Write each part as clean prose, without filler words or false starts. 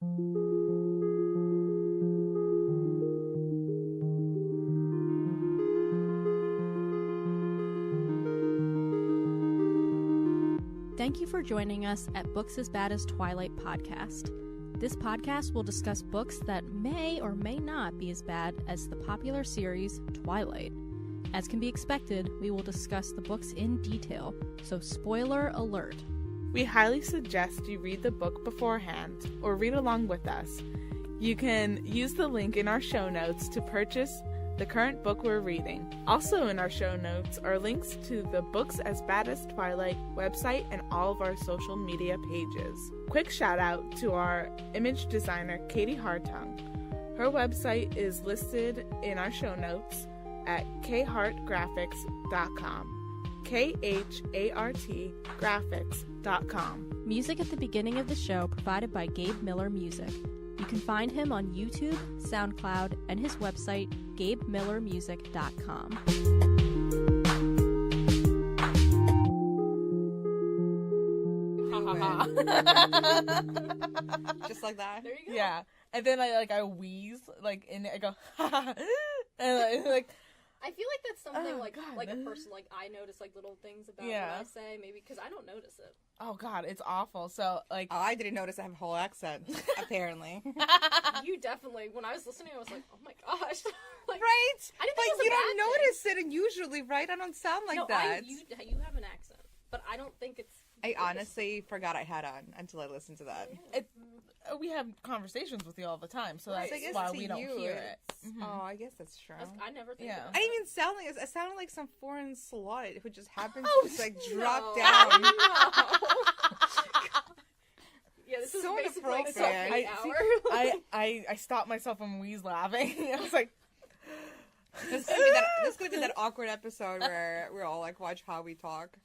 Thank you for joining us at Books as Bad as Twilight podcast. This podcast will discuss books that may or may not be as bad as the popular series Twilight. As can be expected, we will discuss the books in detail, so spoiler alert. We highly suggest you read the book beforehand or read along with us. You can use the link in our show notes to purchase the current book we're reading. Also in our show notes are links to the Books as Bad as Twilight website and all of our social media pages. Quick shout out to our image designer, Katie Hartung. Her website is listed in our show notes at khartgraphics.com. KHART graphics.com. Music at the beginning of the show provided by Gabe Miller Music. You can find him on YouTube, SoundCloud, and his website, GabeMillerMusic.com. Just like that. There you go. Yeah. And then I wheeze, in it, I go, and I feel like that's something Oh, like God. a person, I notice little things about Yeah. what I say, maybe because I don't notice it. oh God, it's awful. So, I didn't notice I have a whole accent, apparently. You definitely, when I was listening, I was like, oh my gosh. Right? I didn't But think it was you a bad don't thing. notice it, and usually, right? I don't sound like that. You have an accent, but I don't think it's... I honestly forgot I had on until I listened to that. we have conversations with you all the time, so So I that's guess why to we don't you, hear it. it's- Mhm. Oh, I guess that's true. I never think Yeah. about I it. didn't even sound like I sounded like some foreign slut who just happened Oh, to just drop No. down. No. Yeah, this is So basically like inappropriate. hour. I stopped myself from wheeze laughing. I was like, This could be that awkward episode where we're all watch how we talk.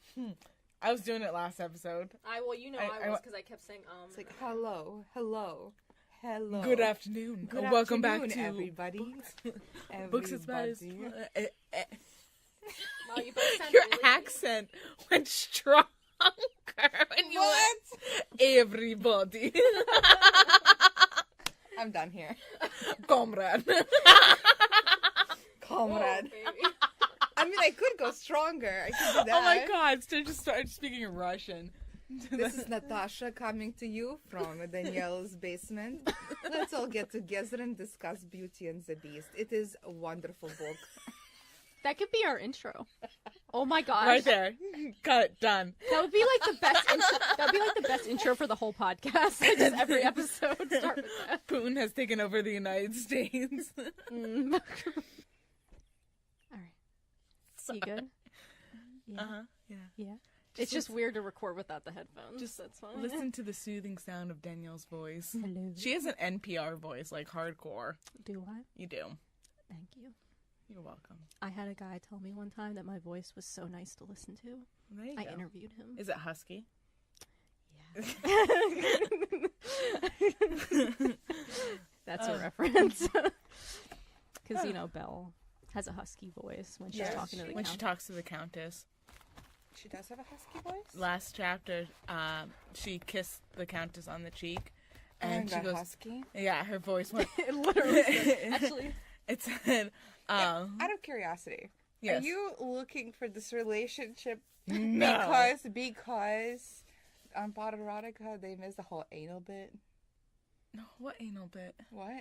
I was doing it last episode. I was because I kept saying It's like hello. Good afternoon. Good Welcome back afternoon, to everybody. Books as Bad as Everybody. Wow, you both sound Your really accent went stronger when you went everybody. I'm done here. Comrade. Comrade. Oh, baby. I mean, I could go stronger. I could do that. Oh my God, just start speaking Russian. This is Natasha coming to you from Danielle's basement. Let's all get together and discuss Beauty and the Beast. It is a wonderful book. That could be our intro. Oh my gosh. Right there. Cut it. Done. That would be the best intro. That would be the best intro for the whole podcast. Just every episode start with that. Putin has taken over the United States. All right. You good? Yeah. Uh-huh. Yeah. Yeah. It's just weird to record without the headphones. Just that's fine. Listen to the soothing sound of Danielle's voice. Hello. She has an NPR voice, hardcore. Do I? You do. Thank you. You're welcome. I had a guy tell me one time that my voice was so nice to listen to. There you I go. interviewed him. Is it husky? Yeah. That's a reference. Because, Belle has a husky voice when she's Yes. talking to the When she count. talks to the Countess. She does have a husky voice? Last chapter, she kissed the Countess on the cheek. And And she got goes, husky? yeah, her voice went, It literally said, actually. it said, Out of curiosity, yes. are you looking for this relationship No. because on Pot Erotica they missed the whole anal bit? No, what anal bit? What?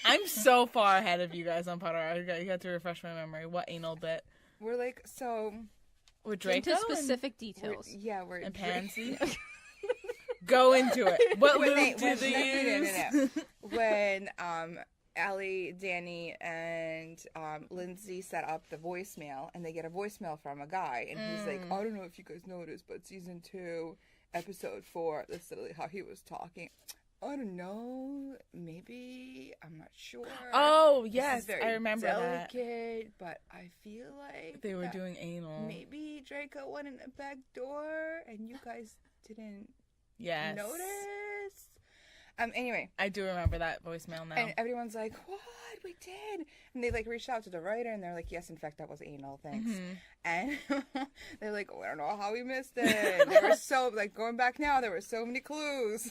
I'm so far ahead of you guys on Potter. You have to refresh my memory. What anal bit? We're so... With Draco Into specific details. We're and Pansy? Go into it. What when lube do they use? When Allie, Danny, and Lindsay set up the voicemail, and they get a voicemail from a guy, and he's like, I don't know if you guys noticed, but season 2, episode 4, that's literally how he was talking. I don't know, maybe, I'm not sure. Oh, This yes, is very I remember that. delicate, but I feel like They were that doing anal. maybe Draco went in a back door, and you guys didn't Yes. notice. Anyway, I do remember that voicemail now. and everyone's like, "What? We did?" And they reached out to the writer, and they're like, "Yes, in fact, that was anal. Thanks." Mhm. And they're like, "Oh, I don't know how we missed it." There were so going back now. There were so many clues.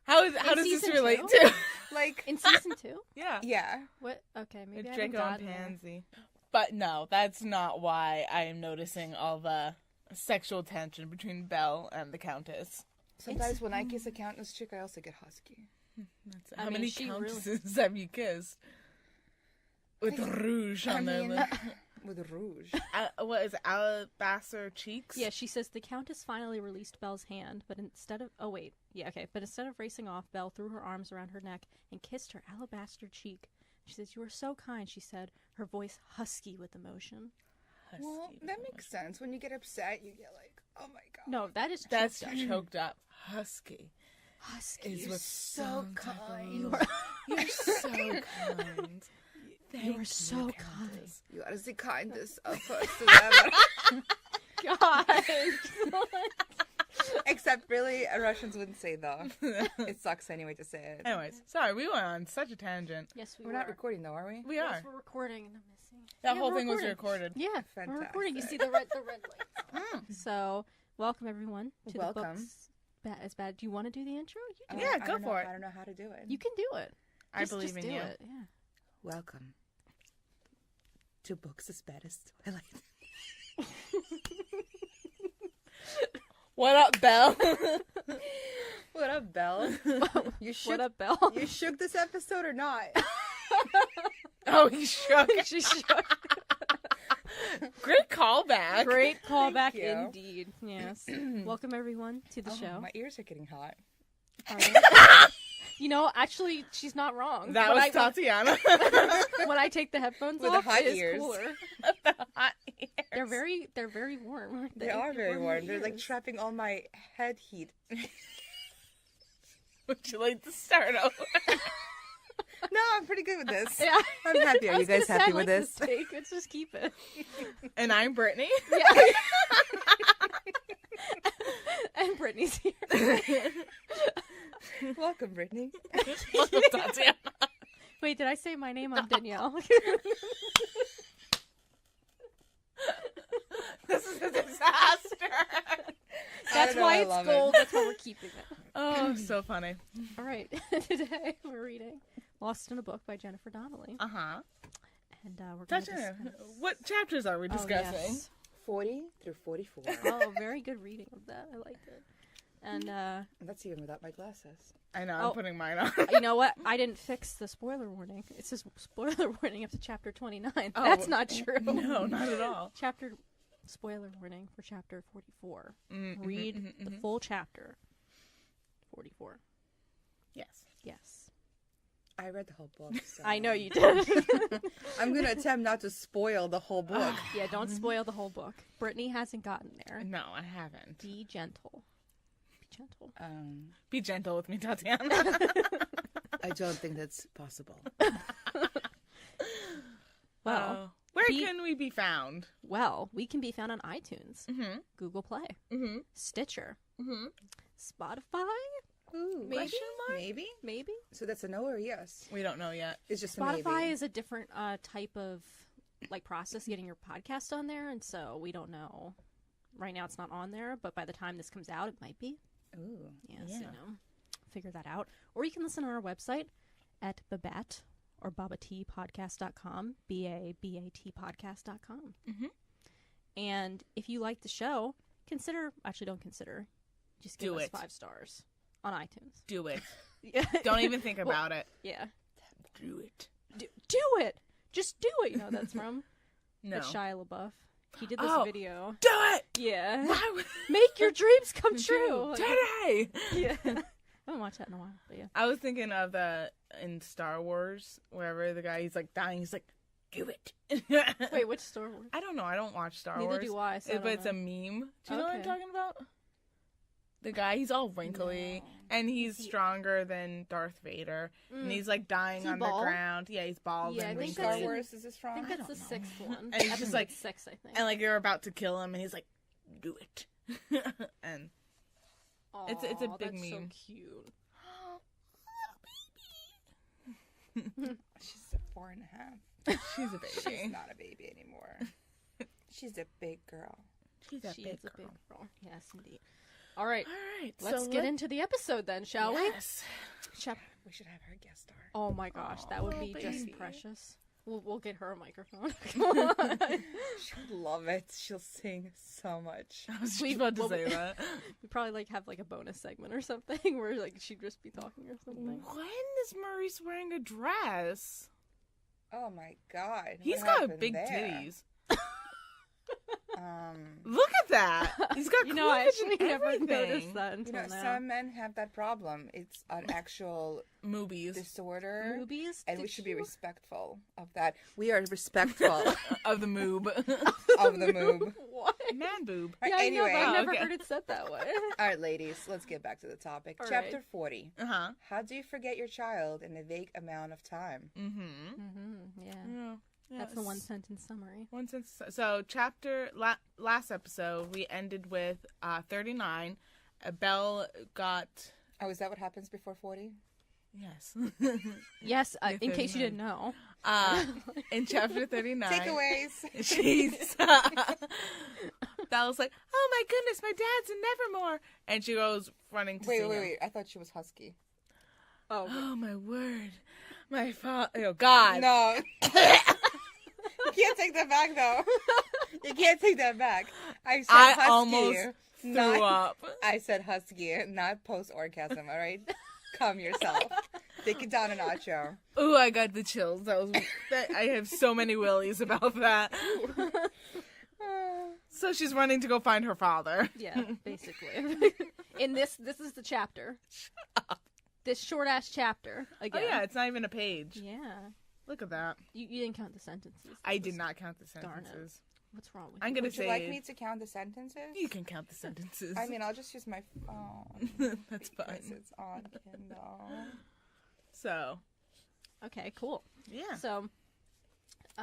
How does this season relate 2? to? Like, In season 2? Yeah. yeah. What? Okay, maybe I haven't Draco and gotten there. Pansy. But no, that's not why I am noticing all the sexual tension between Belle and the Countess. Sometimes when I kiss a Countess chick, I also get husky. How mean, many she Countesses have you kissed? With rouge on their lips. With rouge. What is it, alabaster cheeks? Yeah, she says the Countess finally released Belle's hand, but instead of but instead of racing off, Belle threw her arms around her neck and kissed her alabaster cheek. She says, "You are so kind," she said, her voice husky with emotion. Well, that makes sense. When you get upset, you get like, oh my god. No, That's choked up. choked up. Husky. Husky. Is You're what so sounds kind. like You're so kind. You are so kind. You are the kindest of person ever. God. Except really, Russians wouldn't say though. It sucks anyway to say it. Anyways, sorry, we went on such a tangent. Yes, We're not recording though, are we? We are. Yes, we're recording. And I'm missing. That Yeah, whole we're thing was recording. recorded. Yeah, Fantastic. we're recording. You see the red lights. So, welcome everyone to Welcome. the Books Bad as Bad. Do you want to do the intro? You Yeah, I go don't know- for it. I don't know how to do it. You can do it. I believe just in do you. It. Yeah. Welcome to Books as Bad as Twilight. What up, Belle? What up, Belle? You shook, What up, Belle? You shook this episode or not? Oh, he shook. She shook. Great callback. Great callback you. indeed. Yes. Welcome everyone to the show. My ears are getting hot. Are they? You know, actually, she's not wrong. That When was I- Tatyana. When I take the headphones With the off, hot it is ears. cooler. The hot ears. They're very warm, aren't they? They are very my warm. They're like ears. trapping all my head heat. Would you like to start over? No, I'm pretty good with this. Yeah. I'm happy. Are I you was guys gonna happy say, with like, this? mistake. Let's just keep it. And I'm Brittany. Yeah. And Brittany's here. Welcome, Brittany. Welcome, Tatyana. Wait, did I say my name? I'm Danielle. This is a disaster. That's know, why I it's love gold. it. That's why we're keeping it. Oh, so funny. All right. Today we're reading Lost in a Book by Jennifer Donnelly. Uh-huh. And we're going to Tatyana, discuss... what chapters are we discussing? Oh, yes. 40 through 44. Oh, very good reading of that. I liked it. And, That's even without my glasses. I know, I'm Oh. putting mine on. you know what? I didn't fix the spoiler warning. It says spoiler warning up to chapter 29. Oh, That's not true. No, not at all. Spoiler warning for chapter 44. Mm-hmm, Read the full chapter. 44. Yes. Yes. I read the whole book. So. I know you did. I'm going to attempt not to spoil the whole book. Yeah, don't spoil the whole book. Brittany hasn't gotten there. No, I haven't. Be gentle. Be gentle. Be gentle with me, Tatyana. I don't think that's possible. Well, where can we be found? we can be found on iTunes, Mm-hmm. Google Play, Mm-hmm. Stitcher, Mm-hmm. Spotify, Ooh, Maybe? question mark? Maybe? maybe. So that's a no or a yes? We don't know yet. It's just a Spotify maybe. is a different type of process getting your podcast on there, and so we don't know. Right now, it's not on there, but by the time this comes out, it might be. Ooh. Yes, Yeah. figure that out. Or you can listen on our website at BaBaT or BaBaTpodcast.com, BaBaT podcast.com. Mhm. And if you like the show, don't consider, just give Do us it. 5 stars on iTunes. Do it. Yeah. Don't even think Well, about it. Yeah. Do it. Do it! Just do it! You know that's from? No. It's Shia LaBeouf. He did this Oh. video. Do it! Yeah. Why would- Make your dreams come true! Today! Yeah. I haven't watched that in a while, but yeah. I was thinking of in Star Wars, wherever the guy, he's like dying, he's like, do it. Wait, which Star Wars? I don't know. I don't watch Star Neither Wars. do I, so I But don't it's know. a meme. Do you know what I'm Okay. talking about? The guy, he's all wrinkly, and he's stronger than Darth Vader, and he's like dying he on bald? the ground. Yeah, he's bald Yeah, I and think wrinkly. that's Star in- Wars is this I wrong? think that's the 6th one. And he's just like- 6, I think. And like they're about to kill him, and he's like, "Do it," and it's a Aw, big that's so meme. cute. She's a 4.5. she's a She's baby. not a baby anymore. She's a big girl. She's a She big is a girl. big girl. Yes, indeed. All right. All right. Let's get into the episode then, shall we? Yes. We should have her guest star. Oh my gosh, that would be baby. just precious. We'll get her a microphone. She would love it. She'll sing so much. I was just about to say that. We probably have a bonus segment or something where she'd just be talking or something. When is Maurice wearing a dress? Oh my god. He's What got happened big there? titties. Um, Look at that. He's got cleavage I actually and never everything. noticed that you until know, now. some men have that problem. It's an actual Movies disorder. Movies? And we Did should be you- respectful of that. We are respectful of the moob. of the move. What? Man boob. Right, Yeah, I know, anyway, but I've never okay. heard it said that way. all right, ladies, let's get back to the topic. All Chapter right. 40. Uh-huh. How do you forget your child in a vague amount of time? Mm-hmm. Yeah. Yeah. That's the one sentence summary. One sentence. So last episode, we ended with 39. Belle got... Oh, is that what happens before 40? Yes. Yes, Yeah, in case you 39. didn't know. In chapter 39... Takeaways. She's... Belle's like, oh my goodness, my dad's in Nevermore. And she goes running to see him. Wait. I thought she was husky. Oh, Oh my word. My father... Oh, God. No. You can't take that back, though. You can't take that back. I said husky. I almost threw not, up. I said husky, not post-orgasm, all right? Calm yourself. Take it down a notch, yo. Ooh, I got the chills. I have so many willies about that. So she's running to go find her father. yeah, basically. In this is the chapter. This short-ass chapter, again. Oh yeah, it's not even a page. Yeah. Look at that. You didn't count the sentences. I did not count the Darn it. sentences. What's wrong with I'm you? gonna Would you say like me to count the sentences? you can count the sentences. I mean, I'll just use my phone. That's because fine. it's on Kindle. So Okay, cool. yeah, So,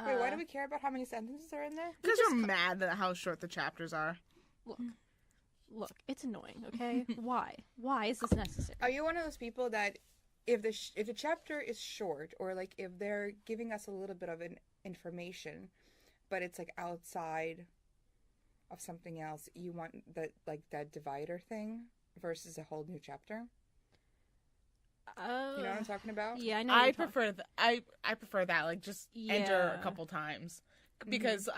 Wait, why do we care about how many sentences are in there? because we're mad at how short the chapters are. look, it's annoying, okay? Why? Why is this necessary? Are you one of those people that if the chapter is short, or like if they're giving us a little bit of an information, but it's like outside of something else, you want that divider thing versus a whole new chapter? You know what I'm talking about? Yeah, I know. I prefer I prefer that. Like just enter Yeah. a couple times because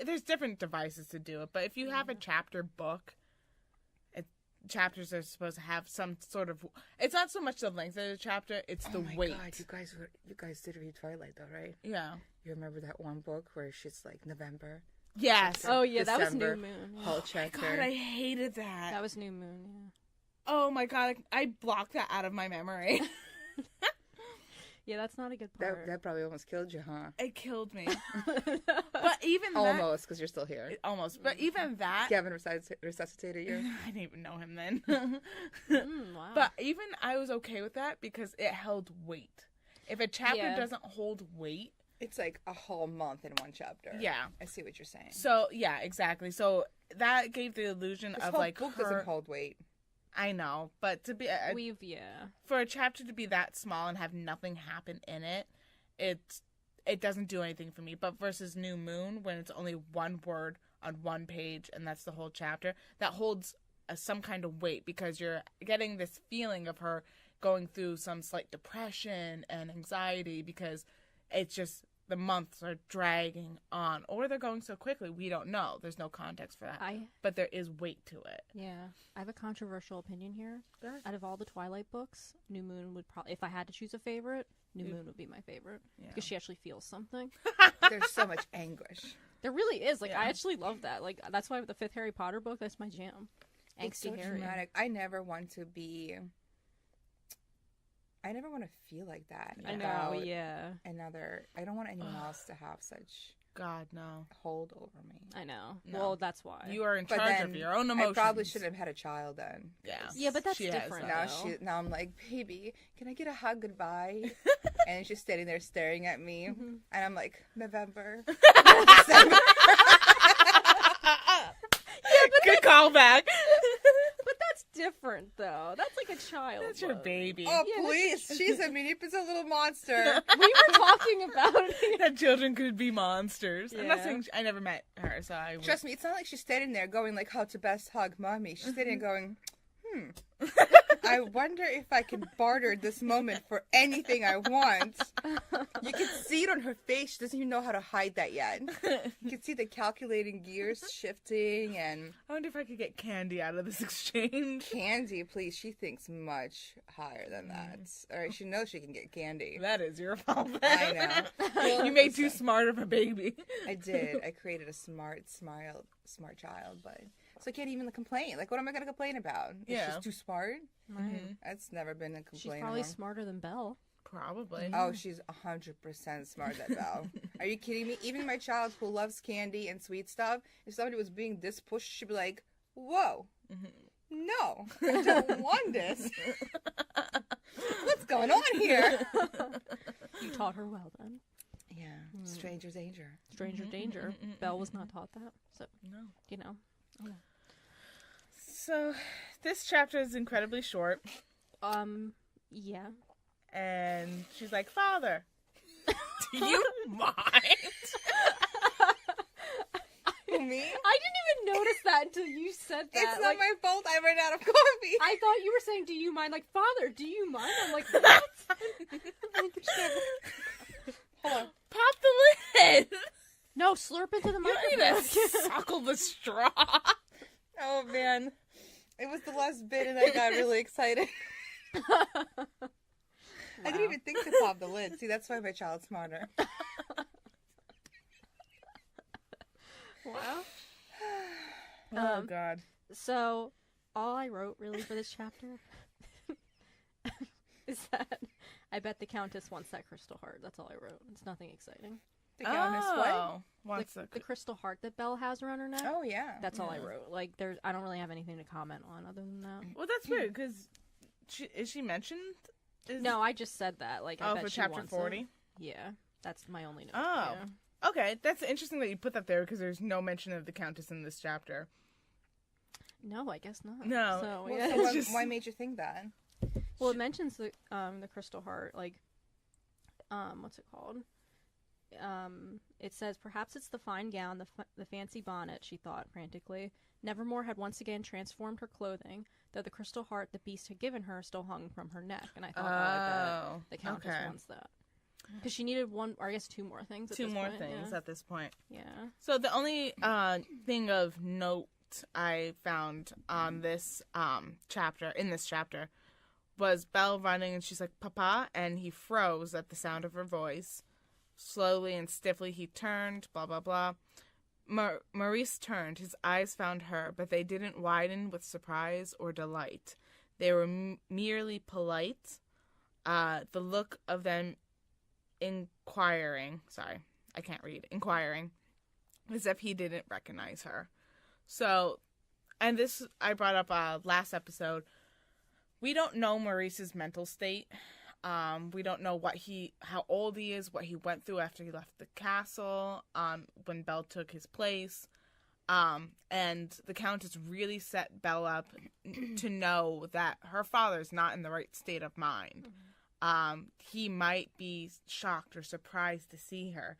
there's different devices to do it. But if you have a chapter book, chapters are supposed to have some sort of. It's not so much the length of the chapter; it's the weight. God, you guys did read Twilight though, right? Yeah. You remember that one book where she's like November, Yes. Oh yeah, that was December, New Moon. Yeah. whole chapter. God, I hated that. That was New Moon. Yeah. Oh my God, I blocked that out of my memory. Yeah, that's not a good part. that probably almost killed you, huh? It killed me. But even that, Almost, because you're still here. almost. But even that, Kevin resuscitated you. I didn't even know him then. Wow. But even I was okay with that because it held weight. If a chapter Yeah. doesn't hold weight, It's like a whole month in one chapter. yeah. I see what you're saying. So yeah, exactly. So that gave the illusion This of whole like book her. doesn't hold weight. I know, but to be for a chapter to be that small and have nothing happen in it, it doesn't do anything for me. But versus New Moon, when it's only one word on one page and that's the whole chapter, that holds some kind of weight because you're getting this feeling of her going through some slight depression and anxiety because it's just the months are dragging on, or they're going so quickly. We don't know. There's no context for that. But there is weight to it. Yeah, I have a controversial opinion here. Go ahead. Out of all the Twilight books, New Moon would probably, if I had to choose a favorite, New Moon would be my favorite because she actually feels something. There's so much anguish. There really is. Like, Yeah. I actually love that. Like, that's why the 5th Harry Potter book, that's my jam. It's Angsty so Harry. dramatic. I never want to feel like that. I know. about Yeah, I don't want anyone else to have such God, no. hold over me. I know. No. Well, that's why. You are in But charge then of your own I emotions. probably shouldn't have had a child then. Yeah, but that's She has different. that. Now I'm like, baby, can I get a hug goodbye? And she's standing there staring at me, and I'm like, November. December. Good callback. But that's different, though. That's like a child. That's your baby. Oh, Yeah, please. She's a manipulative little monster. We were talking about it. That children could be monsters. I'm not Yeah. saying I never met her, so I would... Trust me, it's not like she's standing there going like, how to best hug mommy. She's standing there going, I wonder if I can barter this moment for anything I want. You can see it on her face. She doesn't even know how to hide that yet. You can see the calculating gears shifting and... I wonder if I could get candy out of this exchange. Candy, please. She thinks much higher than that. All right, she knows she can get candy. That is your fault. I know. You made too smart of a baby. I did. I created a smart child, but... So I can't even complain. Like, what am I going to complain about? Yeah. She's too smart? Right. That's never been a complaint. She's probably smarter than Belle. Probably. Oh, she's 100% smart at Belle. Are you kidding me? Even my child who loves candy and sweet stuff, if somebody was being this pushed, she'd be like, whoa, no, I don't want this. What's going on here? You taught her well, then. Yeah, stranger danger. Stranger danger. Belle was not taught that. So, No. you know. Oh. So, this chapter is incredibly short. Yeah. And she's like, Father, do you mind? Me? I didn't even notice that until you said that. It's not my fault I ran out of coffee. I thought you were saying, do you mind? Like, Father, do you mind? I'm like, what? Hold on. Pop the lid. No, slurp into the You need to microphone. suckle the straw. Oh, man. It was the last bit and I got really excited. I didn't even think to pop the lid. See, that's why my child's smarter. Wow. Oh, God. So, all I wrote really for this chapter is that I bet the Countess wants that crystal heart. That's all I wrote. It's nothing exciting. The Countess what? Wants The crystal heart that Belle has around her neck. Oh, yeah. That's all I wrote. Like, I don't really have anything to comment on other than that. Well, that's weird, because is she mentioned? No, I just said that. Like, I bet for she chapter wants 40? it. Yeah, that's my only note. Oh. Yeah. Okay, that's interesting that you put that there, because there's no mention of the Countess in this chapter. No, I guess not. No. So, Well, yeah. so why made you think that? Well, it mentions the crystal heart, like, what's it called? It says, perhaps it's the fine gown, the fancy bonnet, she thought frantically. Nevermore had once again transformed her clothing, though the crystal heart the beast had given her still hung from her neck. And I thought, I bet the Countess wants that. Because she needed one, or I guess two more things at this point. At this point. Yeah. So the only thing of note I found on this in this chapter, was Belle running, and she's like, Papa, and he froze at the sound of her voice. Slowly and stiffly he turned, blah, blah, blah. Maurice turned. His eyes found her, but they didn't widen with surprise or delight. They were merely polite. The look of them inquiring, as if he didn't recognize her. So, and this I brought up last episode. We don't know Maurice's mental state. We don't know how old he is, what he went through after he left the castle, when Belle took his place. And the Countess really set Belle up to know that her father's not in the right state of mind. He might be shocked or surprised to see her,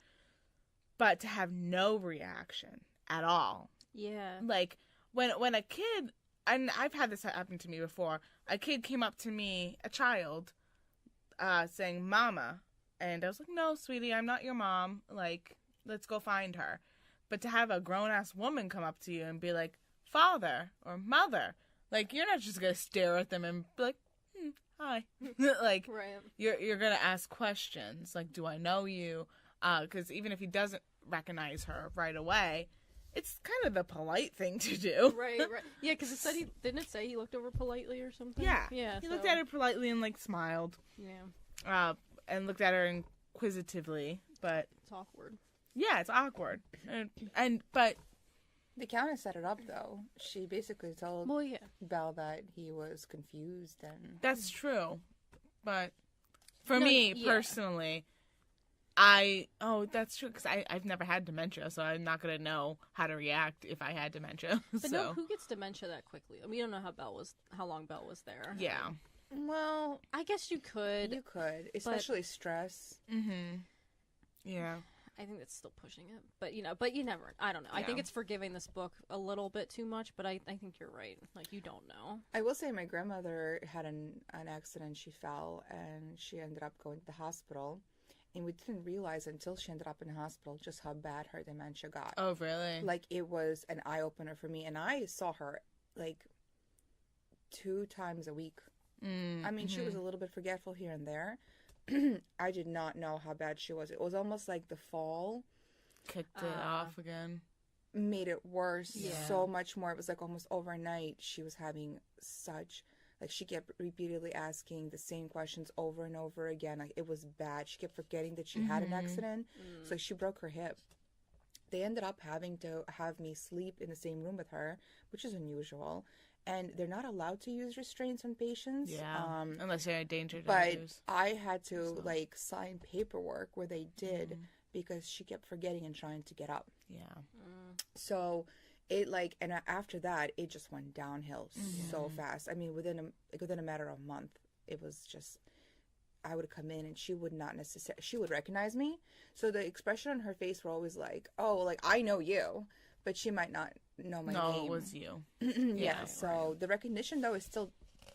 but to have no reaction at all. Yeah. Like, when a kid, and I've had this happen to me before, a kid came up to me, a child, saying, Mama. And I was like, no, sweetie, I'm not your mom. Like, let's go find her. But to have a grown-ass woman come up to you and be like, Father or Mother, like, you're not just going to stare at them and be like, hi. Like, right. You're going to ask questions. Like, do I know you? Because even if he doesn't recognize her right away, it's kind of the polite thing to do. Right. Yeah, because it said didn't it say he looked over politely or something? Yeah. Yeah. He looked at her politely and, like, smiled. Yeah. And looked at her inquisitively, but... It's awkward. Yeah, it's awkward. But... The Countess set it up, though. She basically told Belle that he was confused and... That's true. But for me, personally, That's true, because I've never had dementia, so I'm not going to know how to react if I had dementia. But no, who gets dementia that quickly? We don't know how long Belle was there. Yeah. Well, I guess you could. You could, especially stress. Mm-hmm. Yeah. I think that's still pushing it. But, you never, I don't know. Yeah. I think it's forgiving this book a little bit too much, but I think you're right. Like, you don't know. I will say my grandmother had an accident. She fell, and she ended up going to the hospital. And we didn't realize until she ended up in the hospital just how bad her dementia got. Oh, really? Like, it was an eye-opener for me. And I saw her, like, 2 times a week. I mean, she was a little bit forgetful here and there. I did not know how bad she was. It was almost like the fall kicked it off again. Made it worse Yeah. so much more. It was like almost overnight. She was having such, like, she kept repeatedly asking the same questions over and over again. Like, it was bad. She kept forgetting that she had an accident. So she broke her hip. They ended up having to have me sleep in the same room with her, which is unusual. And they're not allowed to use restraints on patients. Yeah, unless they're a danger to But others. I had to, like, sign paperwork where they did because she kept forgetting and trying to get up. Yeah. So it, like, and after that, it just went downhill so fast. I mean, within a matter of a month, it was just, I would come in and she would not necessarily, she would recognize me. So the expression on her face were always like, oh, like, I know you, but she might not know my name. No, it was you. Yeah, so the recognition, though, is still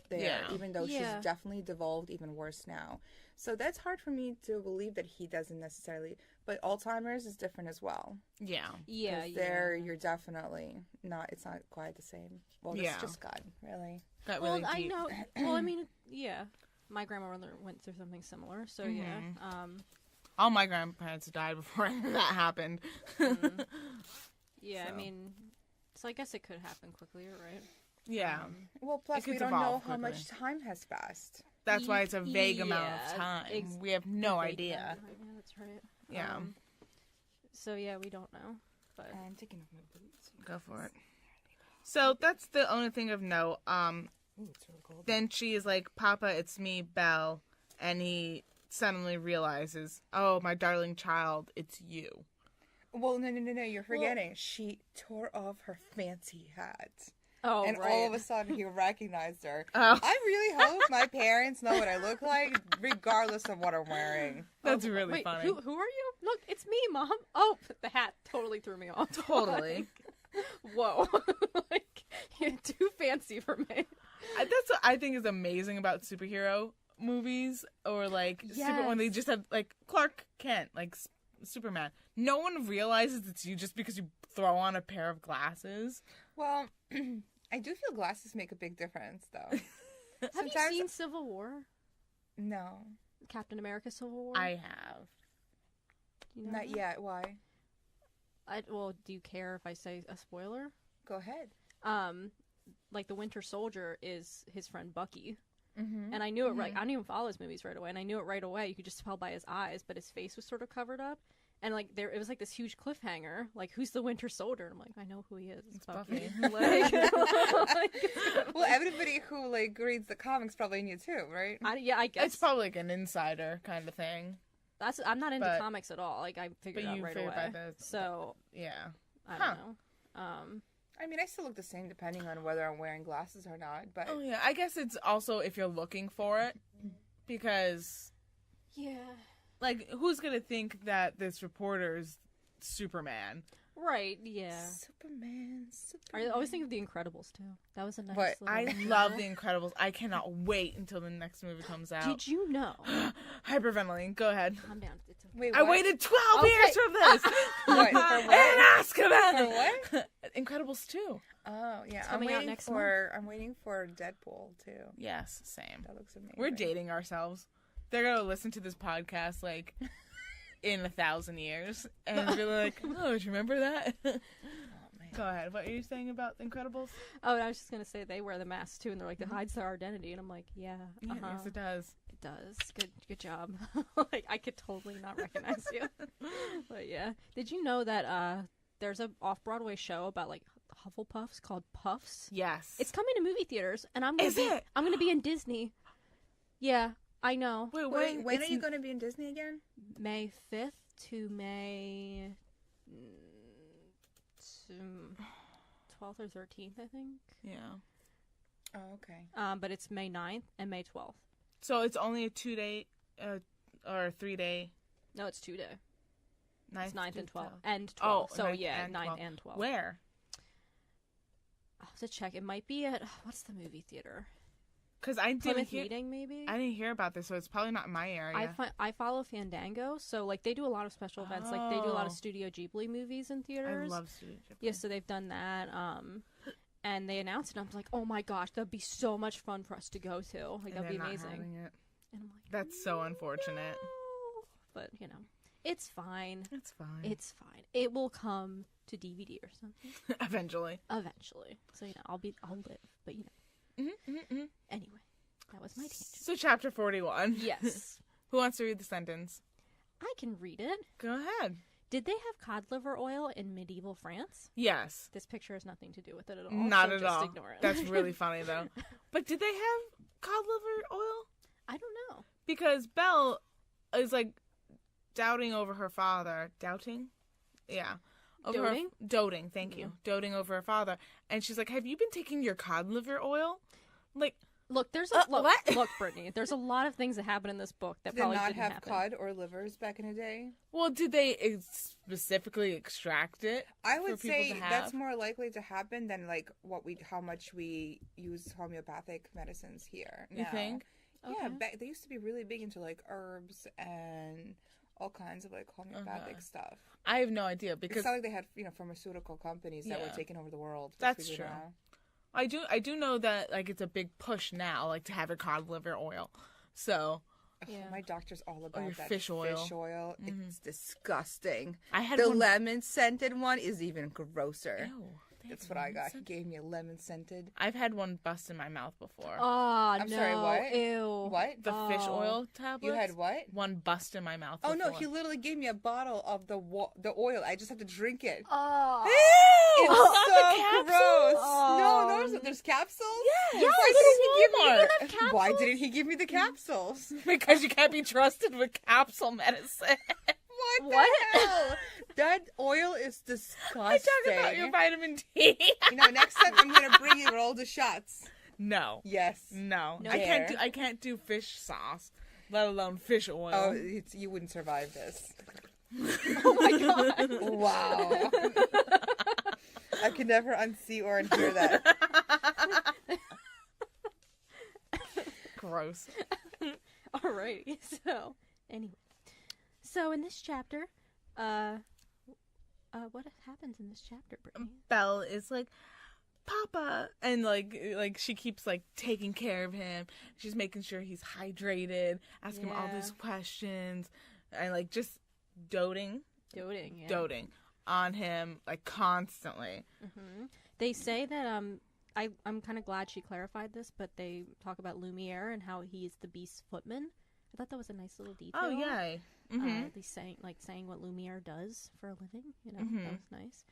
there, even though she's Yeah. definitely devolved even worse now. So that's hard for me to believe that he doesn't necessarily, but Alzheimer's is different as well. Yeah. Yeah, 'Cause there, you're definitely not, it's not quite the same. Well, it's just God, really. Got really Well, I deep. know. Well, I mean, yeah. My grandmother went through something similar, so yeah. All my grandparents died before that happened. Yeah, So. I mean, so I guess it could happen quickly, right? Yeah. Well, plus It we could don't know evolve how quickly. much time has passed. That's why it's a vague amount of Yeah, time. We have no Vague idea. time, right? Yeah, that's right. Yeah. So yeah, we don't know. But I'm taking off my boots. Go for it. So that's the only thing of note. Ooh, it's really cold. Then she is like, Papa, it's me, Belle. And he suddenly realizes, oh, my darling child, it's you. Well, no, you're forgetting. She tore off her fancy hat. oh, And right. all of a sudden, he recognized her. Oh. I really hope my parents know what I look like, regardless of what I'm wearing. That's really Wait, funny. who are you? Look, it's me, Mom. Oh, the hat totally threw me off. Totally. Whoa, like you're too fancy for me. That's what I think is amazing about superhero movies, or like when they just have like Clark Kent, like Superman. No one realizes it's you just because you throw on a pair of glasses. Well, I do feel glasses make a big difference, though. Have you seen Civil War? No. Captain America Civil War? I have. You know Not that? yet. Why? Well, do you care if I say a spoiler? Go ahead. Like the Winter Soldier is his friend Bucky. Mm-hmm. And I knew it right. I didn't even follow his movies right away, and I knew it right away. You could just tell by his eyes, but his face was sort of covered up. And like it was like this huge cliffhanger. Like, who's the Winter Soldier? And I'm like, I know who he is. It's Bucky. Well, everybody who like reads the comics probably knew too, right? I guess It's probably like an insider kind of thing. I'm not into but- comics at all. Like I figured but out you right figured away. by the- So Yeah. I don't know. I mean, I still look the same depending on whether I'm wearing glasses or not. But Oh yeah. I guess it's also if you're looking for it, because yeah. like who's gonna think that this reporter's Superman? Right, yeah. Superman. I always think of The Incredibles, too. That was a nice What? little... I love The Incredibles. I cannot wait until the next movie comes out. Did you know? Hyperventilating. Go ahead. Calm down. It's okay. Wait, I what? waited 12 years for this. What? For And what? Azkaban. For what? Incredibles 2. Oh, yeah. It's coming out next month. I'm waiting for Deadpool too. Yes, same. That looks amazing. We're dating ourselves. They're going to listen to this podcast like in 1,000 years and be like, oh, do you remember that? Go ahead. What are you saying about The Incredibles? Oh, and I was just going to say they wear the mask, too, and they're like, it hides their identity. And I'm like, yeah, Yeah, yes, it does. It does. Good job. Like, I could totally not recognize you. But, yeah. Did you know that there's a off-Broadway show about, like, Hufflepuffs called Puffs? Yes. It's coming to movie theaters, and I'm gonna Is be it? I'm gonna be in Disney. Yeah, I know. Wait, when are you going to be in Disney again? May 5th to May 12th or 13th, I think. Yeah. Oh, okay. But it's May 9th and May 12th. So it's only a 2-day or a 3-day? No, it's 2 day. It's 9th and 12th. 12th. And 12th. So 9th yeah, and 9th 12th. and 12th. Where? I'll have to check. It might be at, what's the movie theater? Because I didn't Plymouth hear. Meeting, maybe? I didn't hear about this, so it's probably not in my area. I follow Fandango, so like they do a lot of special events. Like they do a lot of Studio Ghibli movies in I theaters. love Studio Ghibli. Yeah, so they've done that. And they announced it. And I was like, oh my gosh, that'd be so much fun for us to go to. Like that'd be amazing. It. And I'm like, That's so unfortunate. no. But it's fine. It's fine. It's fine. It will come to DVD or something Eventually. So I'll live. But Anyway, that was my tangent. So chapter 41. Yes. Who wants to read the sentence? I can read it. Go ahead. Did they have cod liver oil in medieval France? Yes. This picture has nothing to do with it at all. Not so at just all. Ignore it. That's really funny though. But did they have cod liver oil? I don't know. Because Belle is like doubting over her father. Doubting? Yeah. Doting? Doting, thank you. Doting over her father. And she's like, have you been taking your cod liver oil? Like, look, look, Brittany. There's a lot of things that happen in this book that Did probably not didn't have happen. cod or livers back in the day? well, did they specifically extract it? I would for people say to have? that's more likely to happen than like how much we use homeopathic medicines here. You now. think? Yeah, Okay. they used to be really big into like herbs and all kinds of like homeopathic stuff. I have no idea because It's not like they had pharmaceutical companies that were Yeah. taking over the world. That's true. I do know that like it's a big push now, like to have your cod liver oil. So Yeah. My doctor's all about your that fish oil. Fish oil. It's disgusting. I had The one. lemon scented one is even grosser. Ew, they That's have what I lemon got. He scent? gave me a lemon scented. I've had one bust in my mouth before. Oh, I'm no. sorry, what? Ew. What? The fish oil tablets. You had what? One bust in my mouth. Oh no, before. he literally gave me a bottle of the oil. I just have to drink it. Oh. It's not so the capsules? gross. Oh. No, there's capsules. Yes. Why Yes, didn't he give me? Walmart. Why didn't he give me the capsules? Because you can't be trusted with capsule medicine. What the hell? That oil is disgusting. I talk about your vitamin D. Next time I'm gonna bring you all the shots. No. Yes. No. No. I can't do fish sauce, let alone fish oil. Oh, you wouldn't survive this. Oh my god. Wow. I can never unsee or unhear that. Gross. Alrighty. So, anyway. So, in this chapter, what happens in this chapter, Brittany? Belle is like, Papa, and like she keeps like taking care of him. She's making sure he's hydrated, asking him all these questions, and like just doting on him like constantly. Mm-hmm. They say that I'm kind of glad she clarified this, but they talk about Lumiere and how he's the Beast's footman. I thought that was a nice little detail. Oh yay! Mm-hmm. At least saying what Lumiere does for a living. Mm-hmm. That was nice.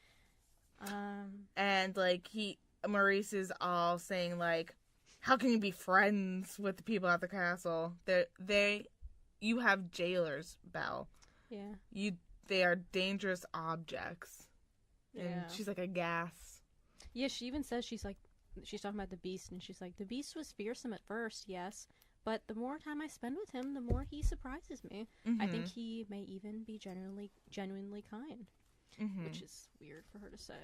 And like Maurice is all saying like, how can you be friends with the people at the castle? You have jailers, Belle. Yeah. They are dangerous objects. And Yeah. she's like, aghast. Yeah, she even says she's talking about the Beast, and she's like, the Beast was fearsome at first, yes, but the more time I spend with him, the more he surprises me. Mm-hmm. I think he may even be genuinely kind, Mm-hmm. which is weird for her to say.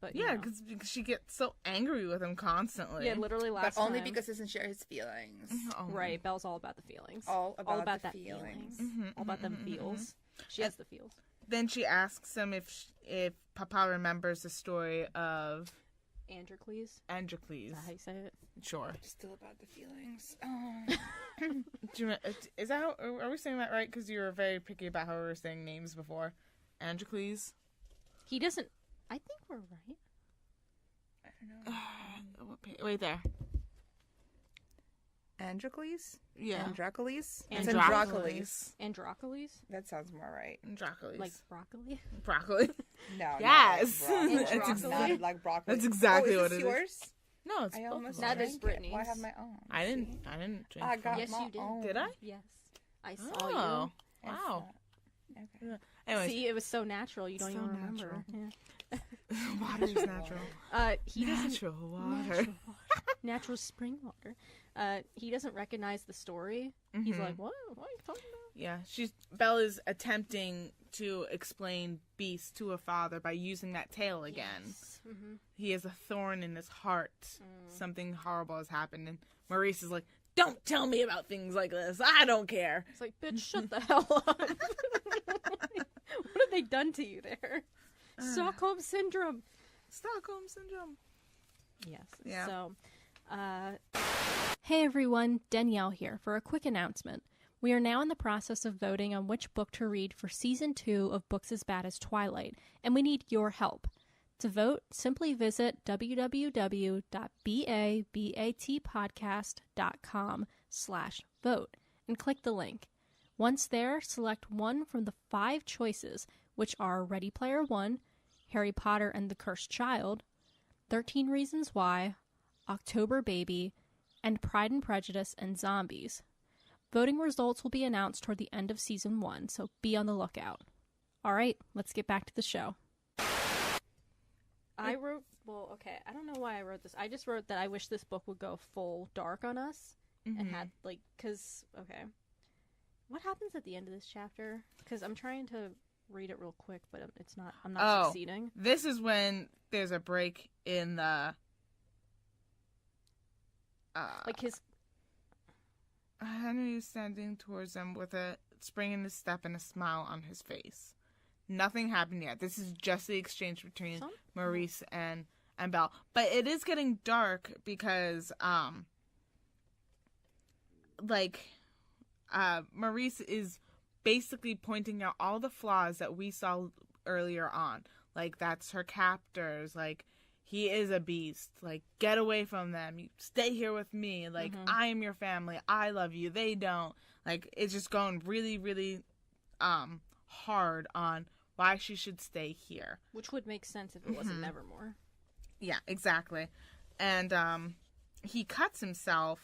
But Yeah, because she gets so angry with him constantly. yeah, literally last But only time. because he doesn't share his feelings. Oh. Right, Belle's all about the feelings. All about the that feelings. All about them feels. She has the feels. Then she asks him if Papa remembers the story of Androcles. Is Androcles. that how you say it? Sure. Still about the feelings. Oh. Is that how, are we saying that right? Because you were very picky about how we were saying names before. Androcles. He doesn't. I think we're right. I don't know. Wait there. Androcles? Yeah. Androcles? It's Androcles. Androcles? That sounds more right. Androcles. Like broccoli? Broccoli. No. Yes. Not like broccoli. It's Not like broccoli. That's exactly oh, what is it this is. yours? No, it's I both almost of That ours. is drank it. Brittany's. Well, I have my own. I didn't See? drink. I got Yes, my you did. own. Did I? Yes. I saw Oh, It's wow. not- Okay. Anyways, See, it was so natural. You don't So even remember. natural. Yeah. water's natural. He doesn't. Natural water. Natural water. Natural spring water. He doesn't recognize the story. He's like, what? What are you talking about? Yeah, Bella's attempting to explain Beast to her father by using that tail again. Yes. Mm-hmm. He has a thorn in his heart. Something horrible has happened, and Maurice is like, "Don't tell me about things like this. I don't care." It's like, bitch, shut the hell up. What have they done to you there? Stockholm Syndrome. Stockholm Syndrome. Yes. Yeah. So, hey everyone, Danielle here for a quick announcement. We are now in the process of voting on which book to read for Season 2 of Books as Bad as Twilight, and we need your help. To vote, simply visit www.babatpodcast.com/vote and click the link. Once there, select one from the 5 choices, which are Ready Player One, Harry Potter and the Cursed Child, 13 Reasons Why, October Baby, and Pride and Prejudice and Zombies. Voting results will be announced toward the end of Season 1, so be on the lookout. All right, let's get back to the show. I don't know why I wrote this. I just wrote that I wish this book would go full dark on us and had, what happens at the end of this chapter? Because I'm trying to read it real quick, but I'm not succeeding. This is when there's a break in the... Henry is standing towards them with a spring in his step and a smile on his face. Nothing happened yet. This is just the exchange between Maurice and Belle. But it is getting dark because, Maurice is basically pointing out all the flaws that we saw earlier on. Like, that's her captors. Like, he is a beast. Like, get away from them. You stay here with me. Like, I am your family. I love you. They don't. Like, it's just going really, really hard on why she should stay here. Which would make sense if it wasn't Nevermore. Yeah, exactly. And he cuts himself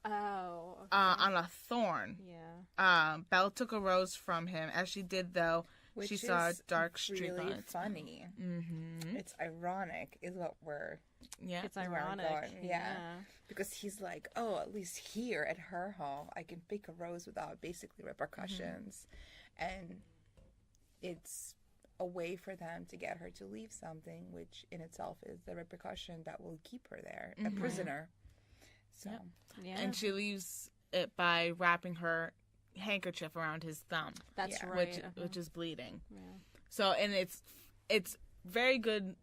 on a thorn. Yeah. Belle took a rose from him. As she did, though, Which she saw a dark streak really on it. funny. It's ironic, is what we're. Yeah, It's ironic. Yeah. Because he's like, oh, at least here at her home, I can pick a rose without basically repercussions, and it's a way for them to get her to leave something, which in itself is the repercussion that will keep her there, a prisoner. So, Yeah. and she leaves it by wrapping her handkerchief around his thumb. That's right. Which is bleeding. Yeah. So, and it's very good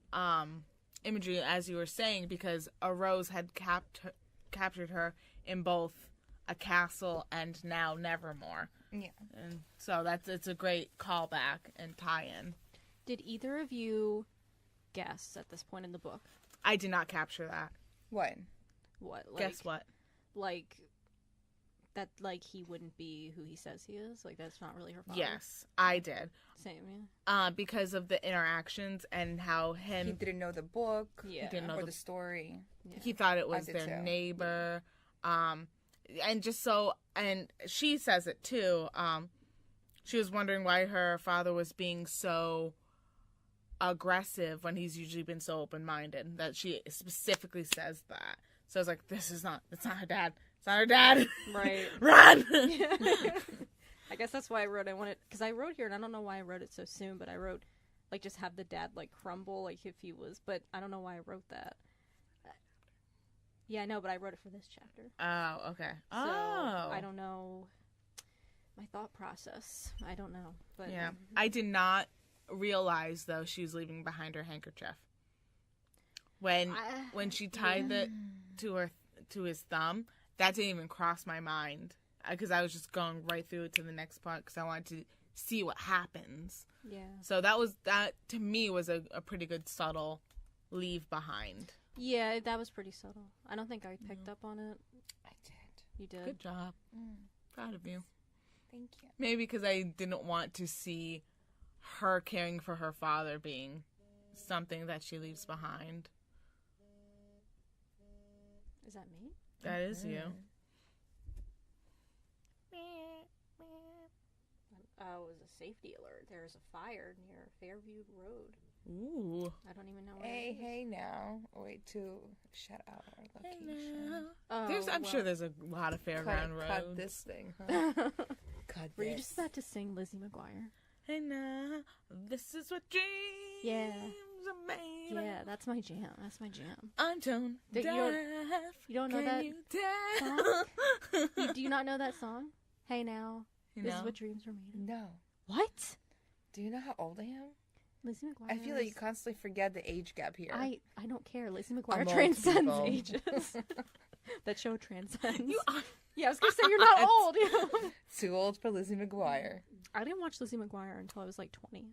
imagery, as you were saying, because a rose had captured her in both a castle and now Nevermore. yeah. And so it's a great callback and tie-in. Did either of you guess at this point in the book? I did not capture that. What? What? Guess what? Like, that, he wouldn't be who he says he is? Like, that's not really her father? Yes, I did. Same, Because of the interactions and how He didn't know the book. Yeah. He didn't know or the story. he thought it was did their too. neighbor. And just so, and she says it too, she was wondering why her father was being so aggressive when he's usually been so open-minded, that she specifically says that. So I was like, it's not her dad. It's not her dad. Right. Run! I guess that's why I wrote, because I wrote here, and I don't know why I wrote it so soon, but I wrote, just have the dad, crumble, if he was, but I don't know why I wrote that. Yeah, I know, but I wrote it for this chapter. Oh, okay. So, I don't know my thought process. I don't know. But Yeah. I did not realize, though, she was leaving behind her handkerchief. When she tied it to his thumb, that didn't even cross my mind. Because I was just going right through it to the next part because I wanted to see what happens. Yeah. So that to me was a pretty good subtle leave behind. Yeah, that was pretty subtle. I don't think I picked up on it. I did. You did? Good job. Proud of you. Thank you. Maybe because I didn't want to see her caring for her father being something that she leaves behind. Is that me? That is you. Oh, it was a safety alert. There's a fire near Fairview Road. Ooh. I don't even know where it is. Hey now. Wait to shout out our location. Oh, I'm sure there's a lot of fairground roads. Cut this thing, huh? Cut Were this. you just about to sing Lizzie McGuire? Hey now, this is what dreams are made of. Yeah, that's my jam. That's my jam. I'm tone That you don't know Can that you tell? Do you not know that song? Hey now, this know? is what dreams were made of. No. What? Do you know how old I am? Lizzie McGuire. I feel like you constantly forget the age gap here. I don't care. Lizzie I'm McGuire old, transcends people. ages. That show transcends. You are. Yeah, I was gonna say you're not old. Too old for Lizzie McGuire. I didn't watch Lizzie McGuire until I was like 20.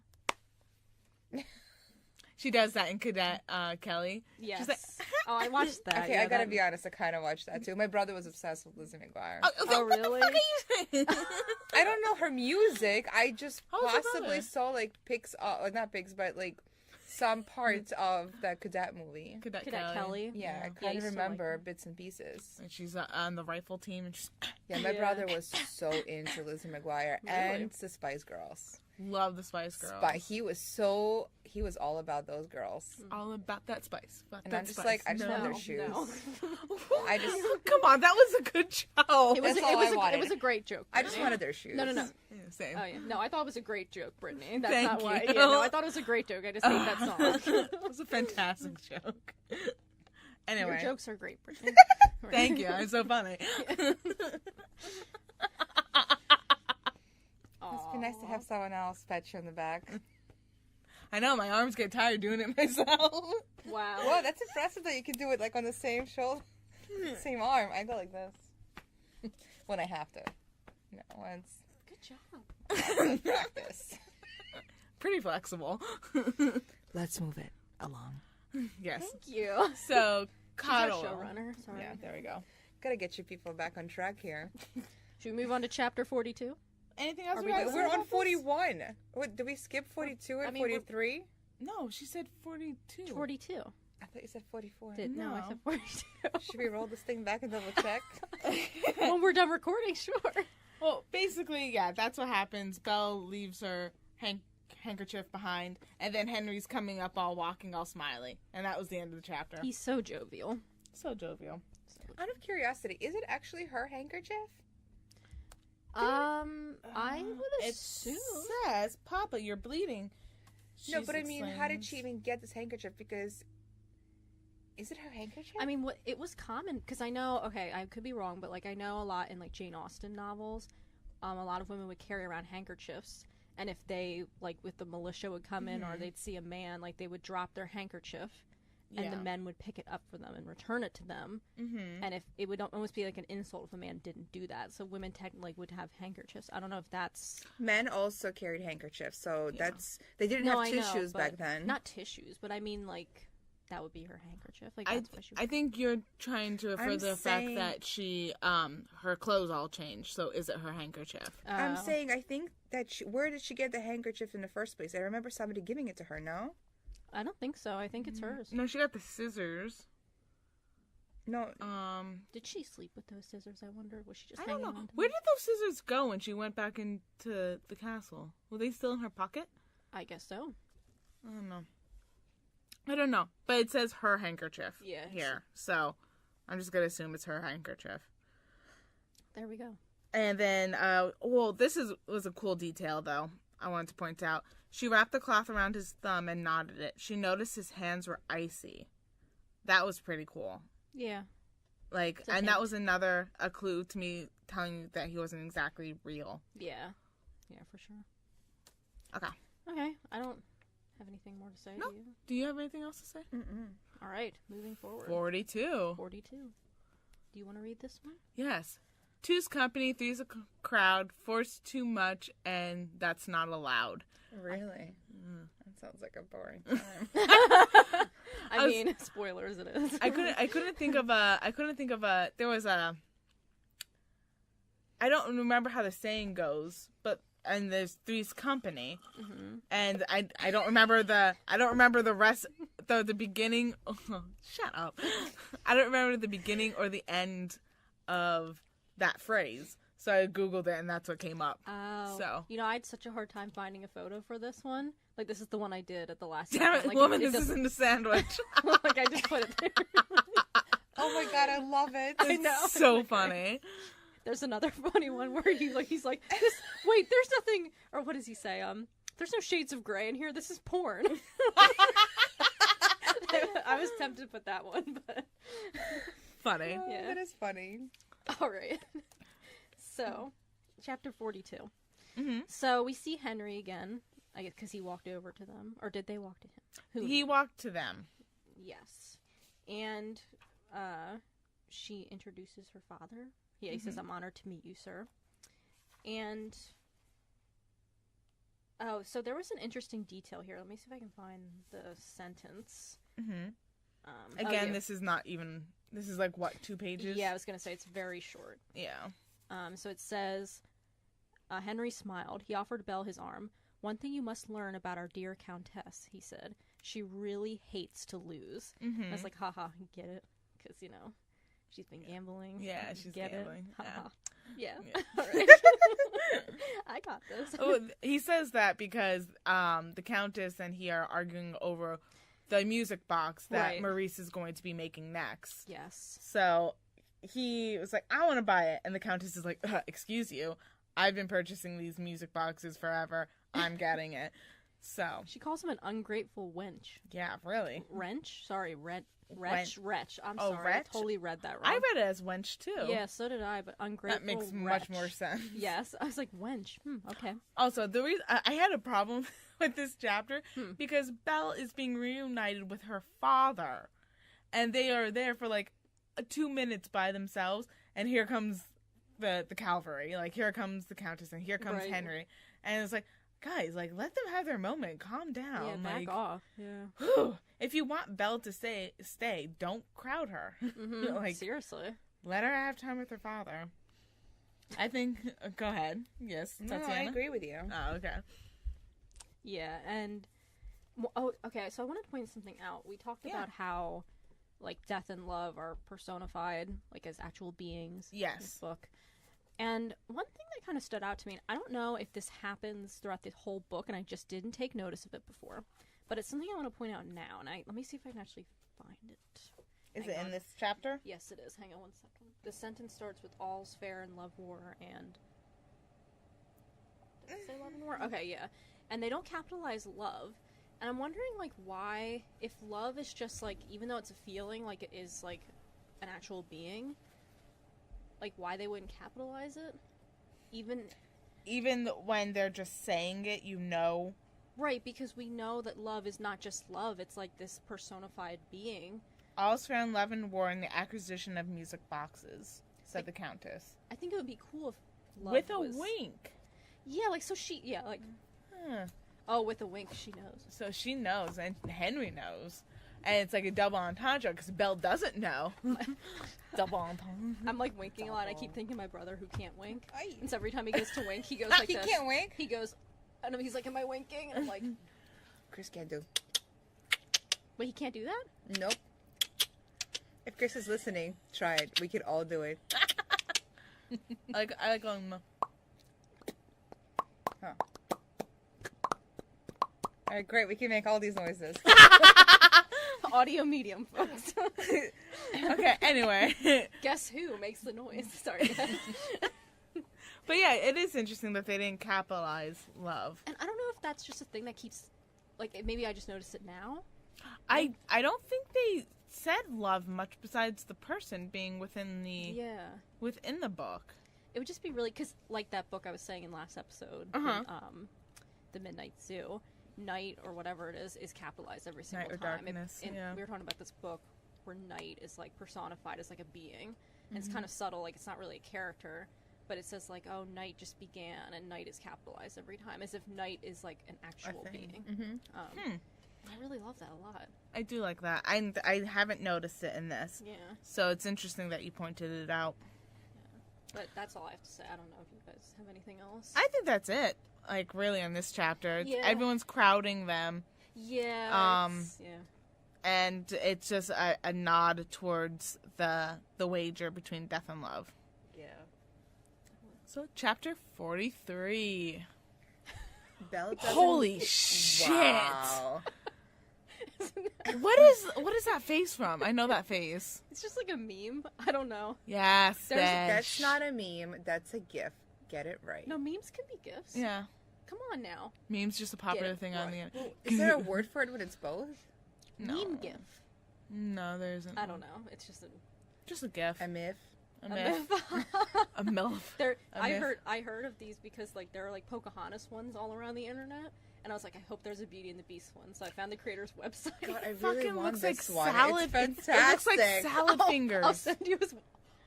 She does that in Cadet Kelly. Yes. She's like, oh, I watched that. Okay, yeah, I gotta that- be honest. I kind of watched that too. My brother was obsessed with Lizzie McGuire. Oh, really? What the fuck are you saying? I don't know her music. I just How old's your possibly brother? saw like pics, not pics, but like some parts of the Cadet movie. Cadet Kelly. Yeah, I I kind used of to like remember her. bits and pieces. And she's on the rifle team, and she's Yeah, my Yeah. brother was so into Lizzie McGuire Really? and the Spice Girls. love the Spice Girls. He was all about those girls. All about that spice. About And that I'm just spice. like, I just want their No, shoes. no. I just, Come on, that was a good joke. It was, That's all I it wanted. was a great joke. I just Brittany. wanted their shoes. No. Yeah, same. Oh yeah, no, I thought it was a great joke, Brittany. That's Thank not why. you. Yeah, no, I thought it was a great joke. I just hate that song. It was a fantastic joke. Anyway, Your jokes are great, Brittany. thank you. I'm so funny. It'd be nice to have someone else pat you on the back. I know my arms get tired doing it myself. Wow. Whoa, that's impressive that you can do it like on the same shoulder, same arm. I go like this when I have to. No, once Good job. practice. Pretty flexible. Let's move it along. Yes. Thank you. So She's our cuddle. showrunner. Sorry. Yeah, there we go. Gotta get you people back on track here. Should we move on to chapter 42? Anything else Are we we gotta good? say We're on about this? 41. What, did we skip 42 and I mean, we're- 43? No, she said 42. 42. I thought you said 44. No, I No. said 42. Should we roll this thing back and double check? When we're done recording, sure. Well, basically, yeah, that's what happens. Belle leaves her handkerchief behind, and then Henry's coming up all walking all smiley. And that was the end of the chapter. He's so jovial. So jovial. Out of curiosity, is it actually her handkerchief? I would It assume. says, Papa, you're bleeding. No, She but I mean, how did explains. she even get this handkerchief? Because is it her handkerchief? I mean, it was common because I know. Okay, I could be wrong, but like I know a lot in like Jane Austen novels, a lot of women would carry around handkerchiefs, and if they like with the militia would come in or they'd see a man, like they would drop their handkerchief, and the Yeah. men would pick it up for them and return it to them. Mm-hmm. And if it would almost be like an insult if a man didn't do that, so women technically would have handkerchiefs. I don't know if that's Men also carried handkerchiefs, so Yeah. they didn't No, have I know, tissues back but then. not tissues, but I mean like that would be her handkerchief. Like I that's why she would I think you're trying to refer I'm to the saying- fact that she, her clothes all changed, so is it her handkerchief? I'm Oh. saying I think that where did she get the handkerchief in the first place? I remember somebody giving it to her. No, I don't think so. I think it's hers. No, she got the scissors. no. Did she sleep with those scissors? I wonder. Was she just I don't hanging know. on to Where them? did those scissors go when she went back into the castle? Were they still in her pocket? I guess so. I don't know. But it says her handkerchief Yeah. here. So I'm just going to assume it's her handkerchief. There we go. And then, this was a cool detail, though, I wanted to point out. She wrapped the cloth around his thumb and knotted it. She noticed his hands were icy. That was pretty cool. Yeah. Like, It's a and that hint. was a clue to me telling you that he wasn't exactly real. Yeah. Yeah, for sure. Okay. Okay. I don't have anything more to say. No. Do you? Do you have anything else to say? All right. Moving forward. 42. 42. Do you want to read this one? Yes. Two's company, three's a crowd, four's too much, and that's not allowed. Really? That sounds like a boring time. I mean, spoilers it is. I couldn't think of a there was a I don't remember how the saying goes, and there's three's company, and I don't remember the the beginning. Oh, shut up. I don't remember the beginning or the end of that phrase. So I Googled it, and that's what came up. Oh. So. You know, I had such a hard time finding a photo for this one. Like, this is the one I did at the last Damn it, like, woman, this isn't a sandwich. Like, I just put it there. Oh my god, I love it. I know. It's so funny. There's another funny one where he's like, wait, there's nothing, or what does he say? There's no shades of gray in here. This is porn. I was tempted to put that one, but Funny. Oh, Yeah. That is funny. all right. So, chapter 42. Mm-hmm. So we see Henry again, I guess, because he walked over to them, or did they walk to him? Who? He walked to them. Yes, and she introduces her father. Yeah, he says, "I'm honored to meet you, sir." And oh, so there was an interesting detail here. Let me see if I can find the sentence. Mm-hmm. Again, yeah. this is not even. This is like what, 2 pages? Yeah, I was gonna say it's very short. Yeah. So it says, Henry smiled. He offered Belle his arm. "One thing you must learn about our dear Countess," he said. "She really hates to lose." Mm-hmm. I was like, haha, get it? Because, you know, she's been gambling. Yeah, she's get gambling. It? Yeah. Haha. Yeah. Yeah. All right. I got this. Oh, he says that because the Countess and he are arguing over the music box that Right. Maurice is going to be making next. Yes. So he was like, "I want to buy it," and the Countess is like, "Excuse you, I've been purchasing these music boxes forever. I'm getting it." So She calls him an ungrateful wench. yeah, really. Wrench? Sorry, wretch. I'm Oh, sorry. wretch? I totally read that wrong. I read it as wench too. Yeah, so did I, but ungrateful That makes wretch. much more sense. Yes. I was like, wench. Okay. Also, the reason I had a problem with this chapter because Belle is being reunited with her father, and they are there for like 2 minutes by themselves, and here comes the cavalry. Like, here comes the Countess, and here comes Right. Henry, and it's like, guys, like, let them have their moment. Calm down. Yeah, back like, off. Yeah. whew. If you want Belle to stay, don't crowd her. Mm-hmm. Like, seriously. let her have time with her father. I think. Go ahead. Yes, No, Tatyana? I agree with you. Oh, okay. Yeah, and oh, okay. So I wanted to point something out. We talked about how, like, death and love are personified, like, as actual beings. In Yes. this book. And one thing that kind of stood out to me, and I don't know if this happens throughout the whole book, and I just didn't take notice of it before, but it's something I want to point out now. And let me see if I can actually find it. Is Hang it on. in this chapter? Yes, it is. Hang on one second. The sentence starts with "all's fair in love, war, and..." Did it say love and war? Okay, yeah. And they don't capitalize love. And I'm wondering, like, why, if love is just, like, even though it's a feeling, like, it is, like, an actual being, like, why they wouldn't capitalize it? Even when they're just saying it, you know. Right, because we know that love is not just love. It's, like, this personified being. All's fair in love and war in the acquisition of music boxes, said the Countess. I think it would be cool if love With a was... wink. Yeah, like, so she... Yeah, like... Huh. Oh, with a wink, she knows. So she knows, and Henry knows. And it's like a double entendre, because Belle doesn't know. Double entendre. I'm, like, winking a lot. I keep thinking my brother who can't wink. Aye. And so every time he goes to wink, he goes like He this. can't wink. He goes... And he's like, am I winking? And I'm like... Chris can't do. But he can't do that? Nope. If Chris is listening, try it. We could all do it. I like going... Huh. Alright, great. We can make all these noises. Audio medium, folks. Okay, anyway. Guess who makes the noise? Sorry. But yeah, it is interesting that they didn't capitalize love. And I don't know if that's just a thing that keeps... Like, maybe I just noticed it now. I don't think they said love much besides the person being within the within the book. It would just be really... Because, like that book I was saying in last episode, The Midnight Zoo, night, or whatever it is capitalized every single Night or time. darkness, We yeah. were talking about this book where night is, like, personified as, like, a being. And it's kind of subtle, like, it's not really a character. But it says, like, oh, night just began, and night is capitalized every time, as if night is, like, an actual being. Mm-hmm. I really love that a lot. I do like that. I haven't noticed it in this. Yeah. So it's interesting that you pointed it out. But that's all I have to say. I don't know if you guys have anything else. I think that's it. Like, really, on this chapter. Yeah. Everyone's crowding them. Yeah. And it's just a nod towards the wager between death and love. Yeah. So, chapter 43. Belle doesn't... Holy shit! Wow. What is that face from? I know that face. It's just like a meme. I don't know. Yes, That's not a meme. That's a GIF. Get it right. No, memes can be gifts. Yeah. Come on now. Meme's just a popular Get it thing on the internet. Well, is there a word for it when it's both? No. Meme gif. No, there isn't. I don't know. It's just a gif. A myth. A myth. A MILF. I heard of these because like there are like Pocahontas ones all around the internet, and I was like, I hope there's a Beauty and the Beast one. So I found the creator's website. God, I It really fucking want looks this like one. salad. It's fantastic. It looks like salad fingers. I'll send you his.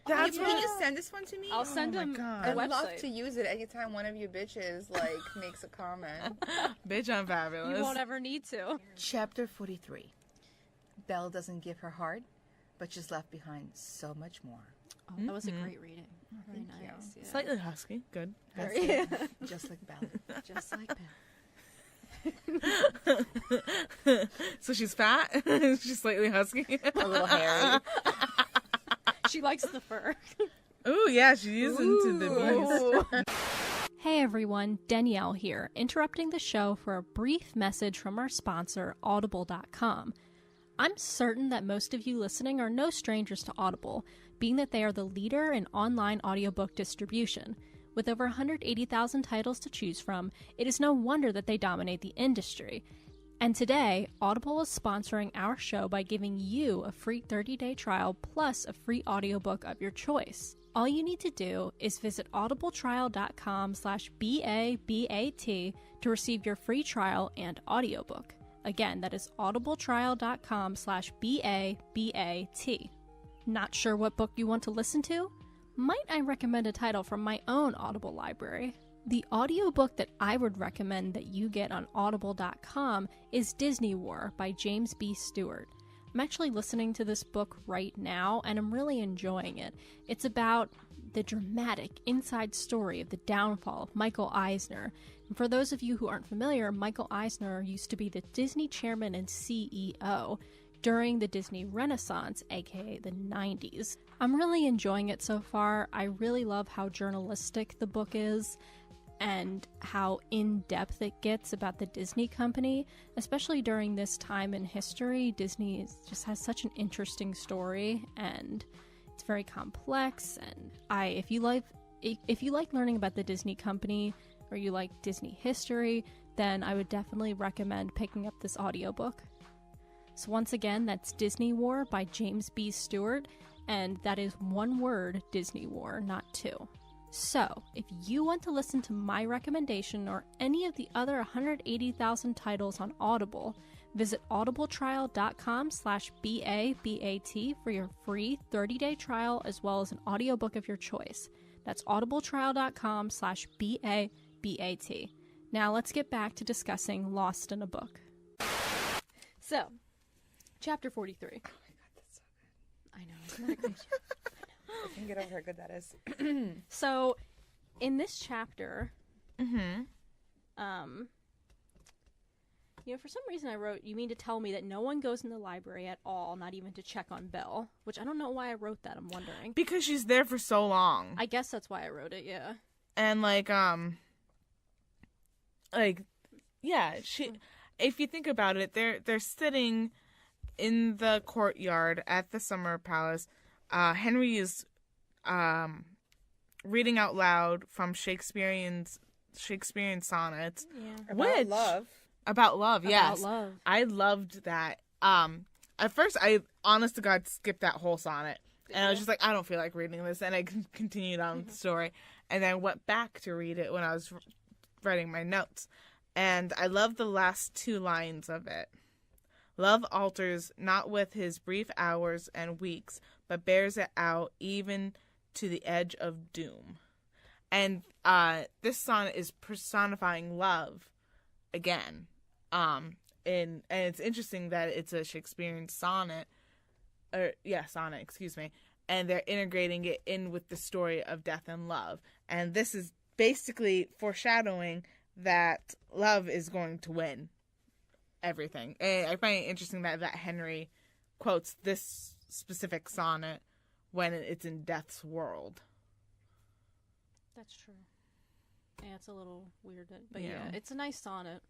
That's Can you just send this one to me? I'll send him God. the I'd website. love to use it anytime one of you bitches like makes a comment. Bitch, I'm fabulous. You won't ever need to. Chapter 43. Belle doesn't give her heart, but she's left behind so much more. Oh, that was a great reading. Very Thank you. nice. Yeah. Slightly husky. Good. Very, Just like Belle. just like that. So she's fat. She's slightly husky. A little hairy. She likes the fur. Ooh, yeah, she's into the beast. Hey everyone, Danielle here, interrupting the show for a brief message from our sponsor, Audible.com. I'm certain that most of you listening are no strangers to Audible, being that they are the leader in online audiobook distribution. With over 180,000 titles to choose from, it is no wonder that they dominate the industry. And today, Audible is sponsoring our show by giving you a free 30-day trial plus a free audiobook of your choice. All you need to do is visit audibletrial.com/BABAT to receive your free trial and audiobook. Again, that is audibletrial.com/BABAT. Not sure what book you want to listen to? Might I recommend a title from my own Audible library? The audiobook that I would recommend that you get on audible.com is Disney War by James B. Stewart. I'm actually listening to this book right now, and I'm really enjoying it. It's about the dramatic inside story of the downfall of Michael Eisner. And for those of you who aren't familiar, Michael Eisner used to be the Disney chairman and CEO during the Disney Renaissance, aka the 90s. I'm really enjoying it so far. I really love how journalistic the book is and how in-depth it gets about the Disney company, especially during this time in history. Disney just has such an interesting story, and it's very complex. And if you like learning about the Disney company, or you like Disney history, then I would definitely recommend picking up this audiobook. So once again, that's Disney War by James B. Stewart, and that is one word, Disney War, not two. So, if you want to listen to my recommendation or any of the other 180,000 titles on Audible, visit audibletrial.com/BABAT for your free 30-day trial as well as an audiobook of your choice. That's audibletrial.com/BABAT. Now let's get back to discussing Lost in a Book. So, chapter 43. Oh my god, that's so good. I know, isn't that great? I can't get over how good that is. So, in this chapter, for some reason I wrote, you mean to tell me that no one goes in the library at all, not even to check on Belle? Which I don't know why I wrote that, I'm wondering. Because she's there for so long. I guess that's why I wrote it, yeah. And she, if you think about it, they're sitting in the courtyard at the Summer Palace. Henry is reading out loud from Shakespearean sonnets. Yeah. About love. Yes. About love. I loved that. At first, I, honest to God, skipped that whole sonnet. And I was just like, I don't feel like reading this. And I continued on with the story. And then I went back to read it when I was writing my notes. And I love the last two lines of it. Love alters not with his brief hours and weeks, but bears it out even to the edge of doom. And this sonnet is personifying love again. And it's interesting that it's a Shakespearean sonnet. Sonnet, excuse me. And they're integrating it in with the story of death and love. And this is basically foreshadowing that love is going to win. everything. And I find it interesting that Henry quotes this specific sonnet when it's in Death's world. That's true. Yeah, it's a little weird, but Yeah. yeah, it's a nice sonnet.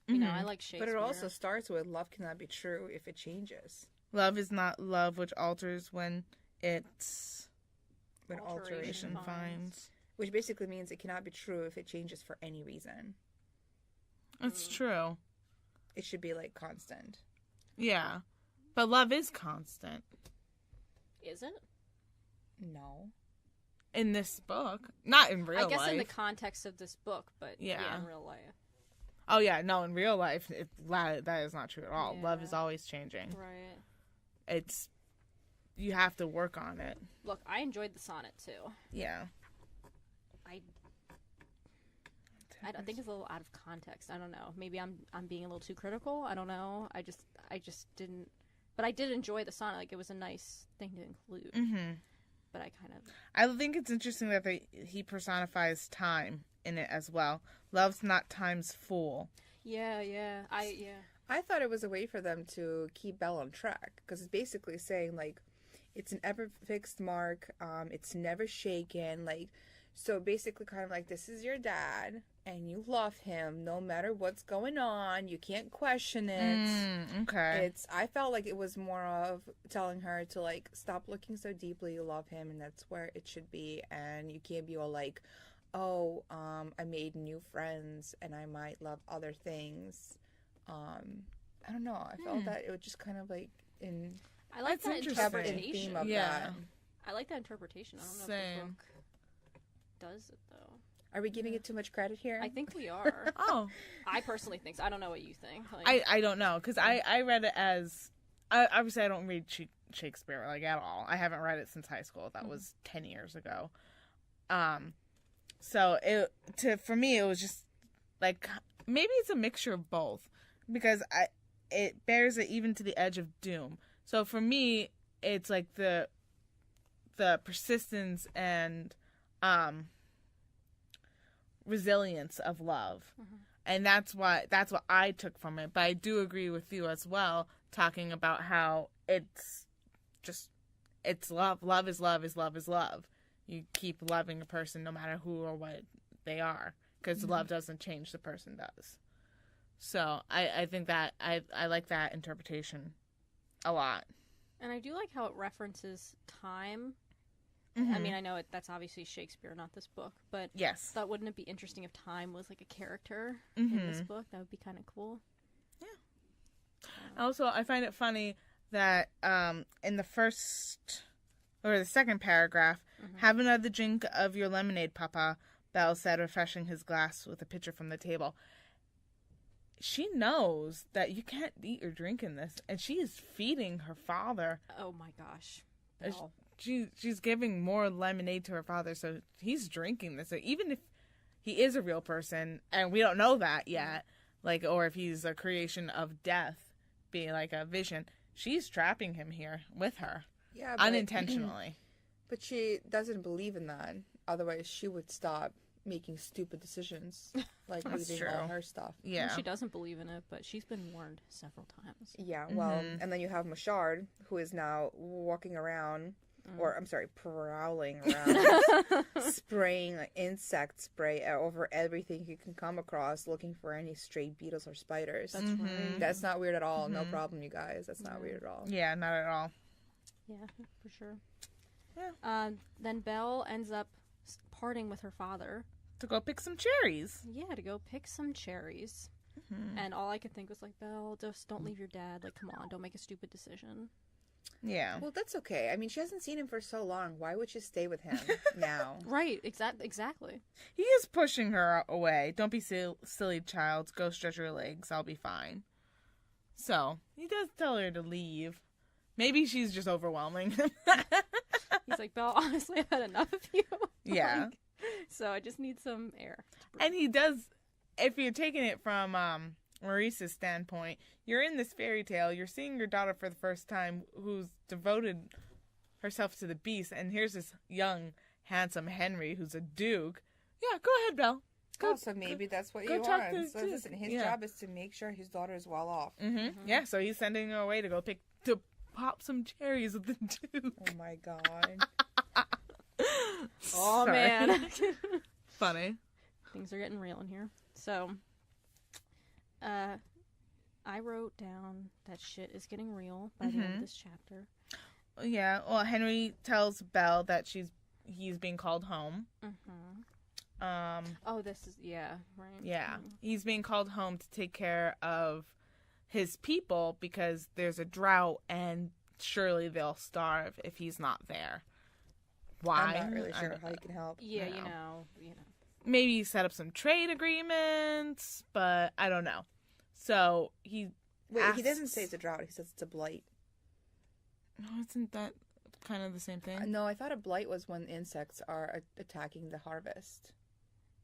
You know, I like Shakespeare. But it also starts with love cannot be true if it changes. Love is not love which alters when it's When Alteration alteration finds. which basically means it cannot be true if it changes for any reason. It's true. It should be like constant. Yeah. But love is constant. Is it? No. In this book. Not in real life. I guess in the context of this book, but yeah, in real life. Oh, yeah. No, in real life, that is not true at all. Yeah. Love is always changing. Right. It's... You have to work on it. Look, I enjoyed the sonnet, too. Yeah. I don't think it's a little out of context. I don't know. Maybe I'm being a little too critical. I don't know. I just didn't... But I did enjoy the sonnet. Like, it was a nice thing to include. Mm-hmm. But I kind of... I think it's interesting that he personifies time in it as well. Love's not time's fool. Yeah. I thought it was a way for them to keep Belle on track. Because it's basically saying, like, it's an ever fixed mark. It's never shaken. Like, so basically kind of like, this is your dad. And you love him no matter what's going on. You can't question it. Okay. I felt like it was more of telling her to, like, stop looking so deeply. You love him, and that's where it should be. And you can't be all like, oh, I made new friends, and I might love other things. I don't know. I felt that it was just kind of like I like that interpretation. theme of that. I like that interpretation. I don't know if the book does it, though. Are we giving it too much credit here? I think we are. Oh. I personally think so. I don't know what you think. Like, I don't know, because I read it as... obviously, I don't read Shakespeare, like, at all. I haven't read it since high school. That was 10 years ago. So, for me, it was just, like, maybe it's a mixture of both. Because it bears it even to the edge of doom. So, for me, it's, like, the persistence and... resilience of love. And that's what I took from it. But I do agree with you as well, talking about how it's love. Love is love is love is love. You keep loving a person no matter who or what they are, because love doesn't change, the person does. So I think that I like that interpretation a lot. And I do like how it references time. Mm-hmm. I mean, I know that's obviously Shakespeare, not this book, but yes, I thought, wouldn't it be interesting if time was like a character in this book? That would be kind of cool. Yeah. Also, I find it funny that in the first or the second paragraph, have another drink of your lemonade, Papa, Belle said, refreshing his glass with a pitcher from the table. She knows that you can't eat or drink in this, and she is feeding her father. Oh my gosh. Wow. She's giving more lemonade to her father, so he's drinking this. So even if he is a real person, and we don't know that yet, like, or if he's a creation of death, being like a vision, she's trapping him here with her, unintentionally. But she doesn't believe in that. Otherwise, she would stop making stupid decisions, like leaving all her stuff. Yeah, and she doesn't believe in it, but she's been warned several times. Yeah, well, and then you have Machard, who is now walking around. Or, I'm sorry, prowling around, spraying insect spray over everything he can come across, looking for any stray beetles or spiders. That's right. That's not weird at all. No problem, you guys. That's not weird at all. Yeah, not at all. Yeah, for sure. Yeah. Then Belle ends up parting with her father. To go pick some cherries. Yeah, to go pick some cherries. And all I could think was like, Belle, just don't leave your dad. Like, come on, don't make a stupid decision. Yeah. Well, that's okay. I mean, she hasn't seen him for so long. Why would she stay with him now? Right. Exactly. He is pushing her away. Don't be silly, child. Go stretch your legs. I'll be fine. So, he does tell her to leave. Maybe she's just overwhelming him. He's like, Belle, honestly, I've had enough of you. Yeah. Like, so I just need some air. And he does, if you're taking it from Maurice's standpoint, you're in this fairy tale, you're seeing your daughter for the first time who's devoted herself to the beast, and here's this young, handsome Henry who's a duke. Yeah, go ahead, Belle. so maybe that's what go you talk want. to- So listen, his yeah. job is to make sure his daughter is well off. Yeah, so he's sending her away to go to pop some cherries with the Duke. Oh my god. Oh, Sorry. man. Funny. Things are getting real in here. So, I wrote down that shit is getting real by the end of this chapter. Yeah, well, Henry tells Belle that he's being called home. Oh, this is, yeah, right. Yeah, he's being called home to take care of his people because there's a drought and surely they'll starve if he's not there. Why? I'm not really I sure don't how know. you can help. Yeah, I you know. know. Maybe set up some trade agreements, but I don't know. So he Wait, he doesn't asks- say it's a drought. He says it's a blight. No, isn't that kind of the same thing? No, I thought a blight was when insects are attacking the harvest.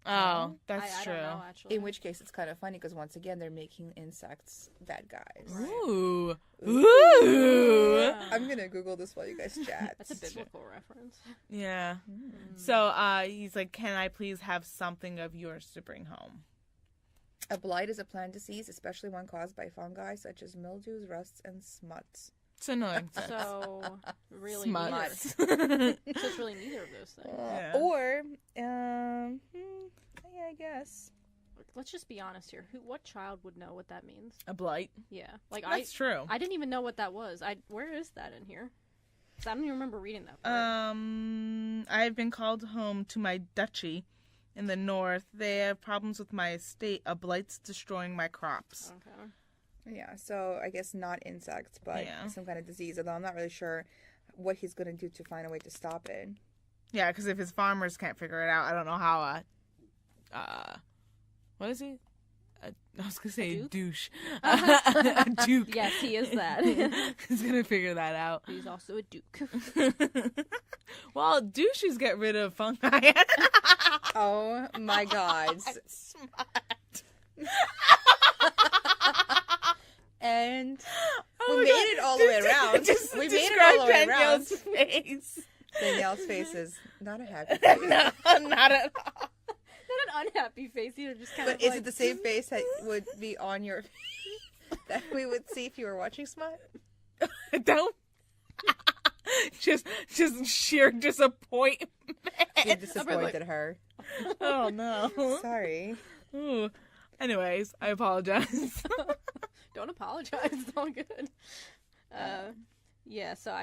Oh, that's I true. don't know, actually. In which case, it's kind of funny because once again, they're making insects bad guys. Ooh. Ooh. Yeah. I'm gonna Google this while you guys chat. That's a biblical reference. Yeah. So he's like, can I please have something of yours to bring home? A blight is a plant disease, especially one caused by fungi such as mildews, rusts, and smuts. It's annoying. So, really Smuts. neither. So it's really neither of those things. Yeah. Or, yeah, I guess. Let's just be honest here. What child would know what that means? A blight. Yeah. Like, That's true. I didn't even know what that was. Where is that in here? 'Cause I don't even remember reading that part. I've been called home to my duchy in the north. They have problems with my estate. A blight's destroying my crops. Okay. Yeah, so I guess not insects, but Yeah. some kind of disease. Although I'm not really sure what he's gonna do to find a way to stop it. Yeah, because if his farmers can't figure it out, I don't know how what is he? I was gonna say duke? douche. A duke. Yes, he is that. He's gonna figure that out. He's also a duke. Well, douches get rid of fungi. Oh my god. Smart. And Oh we my made God. it all the way around. Just We made it describe all the way around. Danielle's face. Danielle's face is not a happy face. No, not at all. Not an unhappy face either, just kind But of is like... it the same face that would be on your that we would see if you were watching Smut? Don't. just sheer disappointment. You disappointed her. Oh no. Sorry. Ooh. Anyways, I apologize. Don't apologize. It's all good. Yeah, so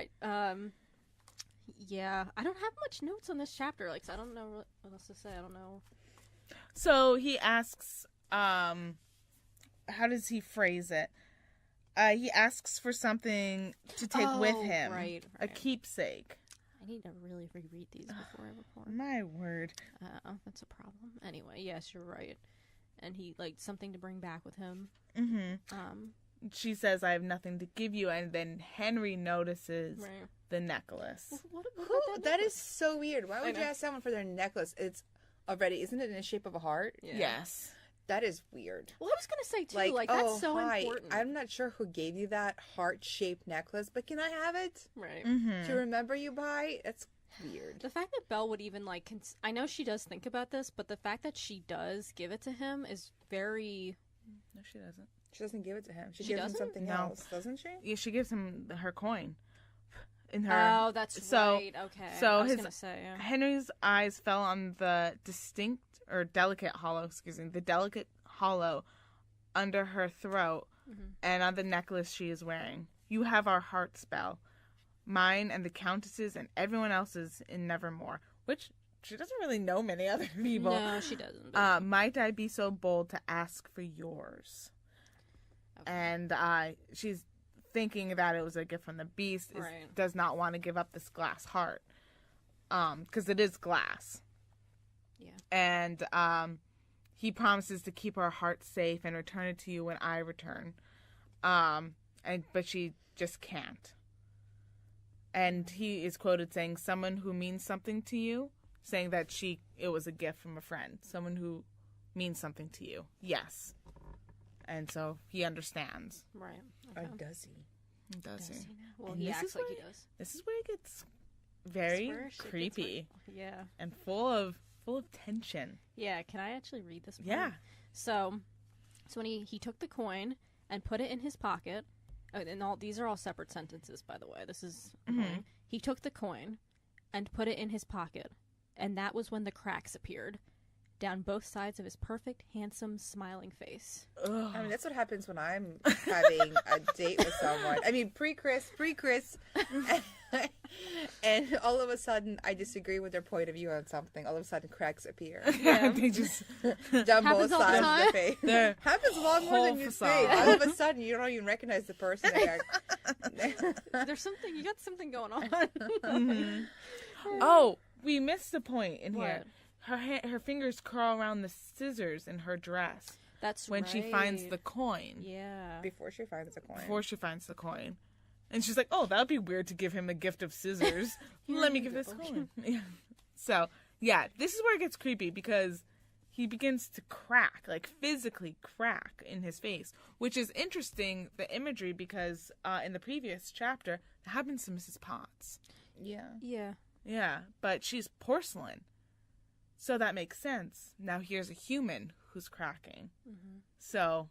yeah, I don't have much notes on this chapter. Like, so I don't know what else to say. I don't know. So he asks, how does he phrase it? He asks for something to take with him. Right. A keepsake. I need to really reread these before I record. My word. That's a problem. Anyway, yes, you're right. And he, like, something to bring back with him. Mm-hmm. She says, I have nothing to give you, and then Henry notices Right. the necklace. What Who? That is so weird. Why would you know. ask someone for their necklace? It's already, isn't it in the shape of a heart? Yeah. Yes. That is weird. Well, I was going to say, too, like that's oh, so hi. important. I'm not sure who gave you that heart-shaped necklace, but can I have it Right. Mm-hmm. to remember you by? That's weird. The fact that Belle would even, like, I know she does think about this, but the fact that she does give it to him is very... No, she doesn't. She doesn't give it to him. She She gives him doesn't? something No. else, doesn't she? Yeah, she gives him her coin. In her. Oh, that's So- right. Okay. so I was his- going to say, yeah. Henry's eyes fell on the delicate hollow under her throat and on the necklace she is wearing. You have our hearts, Belle. Mine and the Countess's and everyone else's in Nevermore. Which, she doesn't really know many other people. No, she doesn't. Might I be so bold to ask for yours? Okay. And she's thinking that it was a gift from the beast. Right. Does not want to give up this glass heart. Because it is glass. Yeah. And he promises to keep her heart safe and return it to you when I return. But she just can't. And he is quoted saying, someone who means something to you, saying that it was a gift from a friend. Someone who means something to you. Yes. And so he understands. Right. Or Okay. does he? Does he? Does he now? Well, And he this acts is like where- he does. This is where it gets very Where shit gets creepy Yeah. and full of full of tension. Yeah, can I actually read this part? Yeah. So when he took the coin and put it in his pocket, and these are all separate sentences, by the way. This is he took the coin and put it in his pocket, and that was when the cracks appeared down both sides of his perfect, handsome, smiling face. Ugh. I mean, that's what happens when I'm having a date with someone. I mean, pre-Chris. And all of a sudden, I disagree with their point of view on something. All of a sudden, cracks appear. Yeah. They just Down Happens both all the sides of time. the face. the Happens a lot more whole than you facade. think. All of a sudden, you don't even recognize the person. There's something, you got something going on. Oh, we missed the point in What? here. Her fingers curl around the scissors in her dress That's when she finds the coin. Yeah. Before she finds the coin. Before she finds the coin. And she's like, oh, that would be weird to give him the gift of scissors. Let me give this coin. Yeah. So, yeah, this is where it gets creepy because he begins to crack, like physically crack in his face, which is interesting, the imagery, because in the previous chapter, that happens to Mrs. Potts. Yeah. Yeah. Yeah, but she's porcelain. So that makes sense. Now here's a human who's cracking. Mm-hmm. So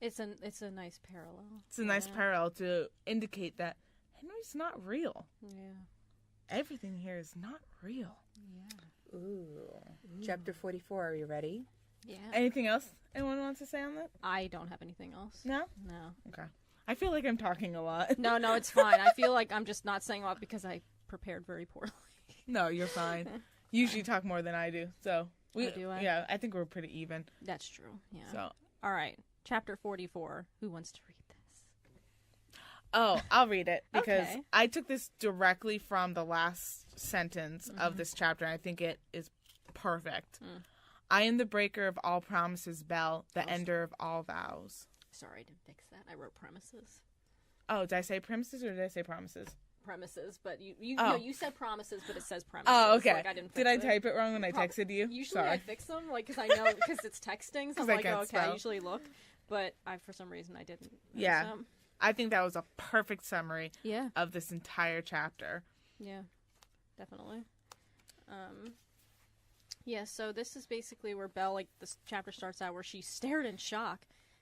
It's a nice parallel. it's a nice parallel to indicate that Henry's not real. Yeah. Everything here is not real. Yeah. Ooh. Chapter 44. Are you ready? Yeah. Anything else anyone wants to say on that? I don't have anything else. No? No. Okay. I feel like I'm talking a lot. No, it's fine. I feel like I'm just not saying a lot because I prepared very poorly. No, you're fine. You usually talk more than I do. So do I? Yeah, I think we're pretty even. That's true. Yeah. So All right. Chapter 44. Who wants to read this? Oh, I'll read it because Okay. I took this directly from the last sentence of this chapter, and I think it is perfect. I am the breaker of all promises, Belle, the ender of all vows. Sorry, I didn't fix that. I wrote premises. Oh, did I say premises or did I say promises? Premises, but you Oh. no, you said promises, but it says premises. Oh, okay. Like, I didn't fix Did I it. type it wrong when I texted you? Usually Sorry. I fix them, like, because I know, because it's texting, so 'Cause I'm I like, can't oh, okay, I spell. usually look, but for some reason I didn't. Yeah. So, I think that was a perfect summary yeah, of this entire chapter. yeah, definitely. Yeah, so this is basically where Belle, like, this chapter starts out where she stared in shock,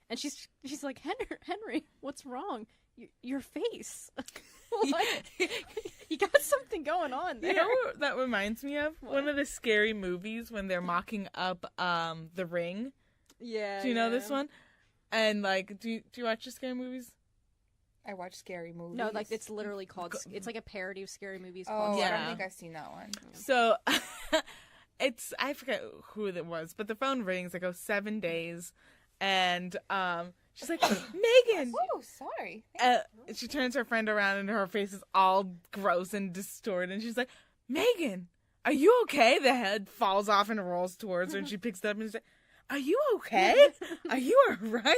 and she's like, Henry, what's wrong? Your face. Like, you got something going on there. You know what that reminds me of? What? One of the scary movies when they're mocking up The Ring. Yeah. Do you know yeah. this one? And, like, do you watch the scary movies? I watch scary movies. No, like, it's literally called, it's like a parody of scary movies Oh, called I Yeah. don't think I've seen that one. So, I forget who it was, but the phone rings. I go, 7 days. And she's like, Megan! Oh, sorry. She turns her friend around and her face is all gross and distorted. And she's like, Megan, are you okay? The head falls off and rolls towards her and she picks it up and she's like, are you okay? Are you alright?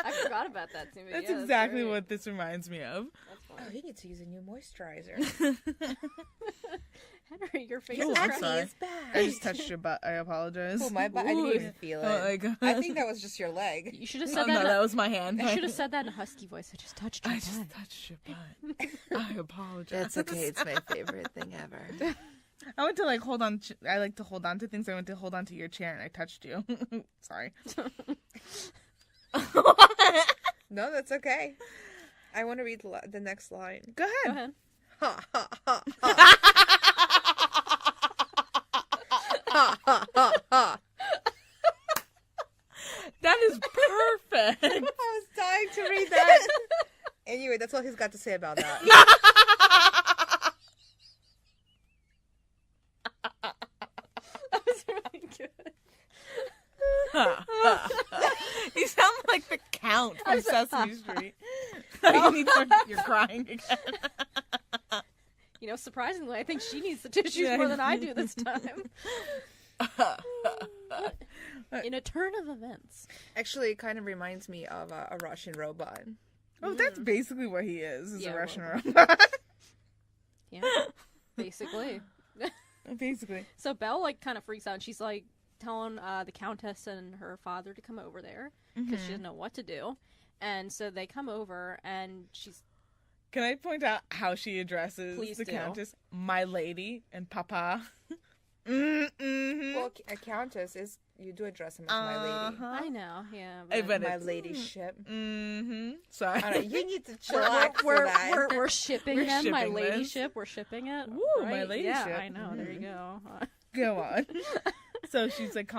I forgot about that too. That's Yeah, exactly great. what this reminds me of. That's Oh, funny. he needs to use a new moisturizer. Henry, your face Oh, is I'm cracked. sorry. is bad. I just touched your butt. I apologize. Oh, my butt. I didn't even feel it. Oh my God. I think that was just your leg. You should have Oh, said no, that. that was my hand. You should have said that in a husky voice. I just touched your I butt. just touched your butt. I apologize. It's my favorite thing ever. I went to like hold on. I like to hold on to things. I went to hold on to your chair and I touched you. Sorry. No, that's okay. I want to read the next line. Go Go ahead. ahead. Ha ha ha ha. Ha ha ha ha. That is perfect. I was dying to read that. Anyway, that's all he's got to say about that. That was really good. You sound like the Count from Sesame Street. You're crying again. You know, surprisingly, I think she needs the tissues more than I do this time. In a turn of events. Actually, it kind of reminds me of a Russian robot. Oh, that's basically what he is Yeah, a Russian well. robot. Yeah, basically. Basically. So Belle, like, kind of freaks out. And she's, like, telling the Countess and her father to come over there because she doesn't know what to do. And so they come over, and she's... Can I point out how she addresses Please the do. Countess? My lady and Papa. Mm-hmm. Well, a countess is, you do address him as my lady. I know, yeah. But My ladyship. Mm-hmm. Sorry. I don't know, you need to chillax we're, for that. we're shipping We're them. My shipping this. ladyship. We're shipping it. Ooh, right? my ladyship. Yeah, I know. There you go. Go on. So she's like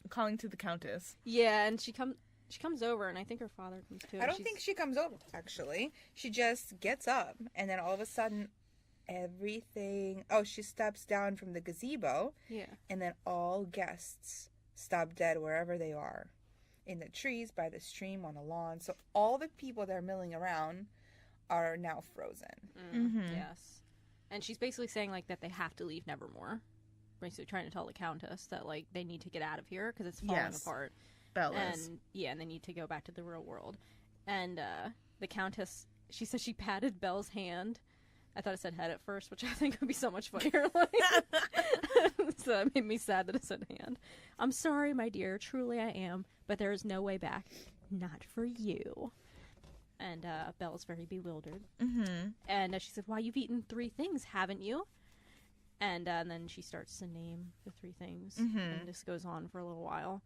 calling to the countess. Yeah, and she comes over, and I think her father comes too. I don't think she comes over, actually. She just gets up, and then all of a sudden, everything... Oh, she steps down from the gazebo, Yeah. and then all guests stop dead wherever they are. In the trees, by the stream, on the lawn. So all the people that are milling around are now frozen. Yes. And she's basically saying, like, that they have to leave Nevermore. Basically trying to tell the countess that, like, they need to get out of here because it's falling apart. Bella's. And they need to go back to the real world. And the countess, she says she patted Belle's hand. I thought it said head at first, which I think would be so much funnier. Like, so that made me sad that it said hand. I'm sorry, my dear. Truly I am. But there is no way back. Not for you. And Belle's very bewildered. Mm-hmm. And she said, "Why, you've eaten 3 things, haven't you?" And then she starts to name the 3 things. Mm-hmm. And this goes on for a little while.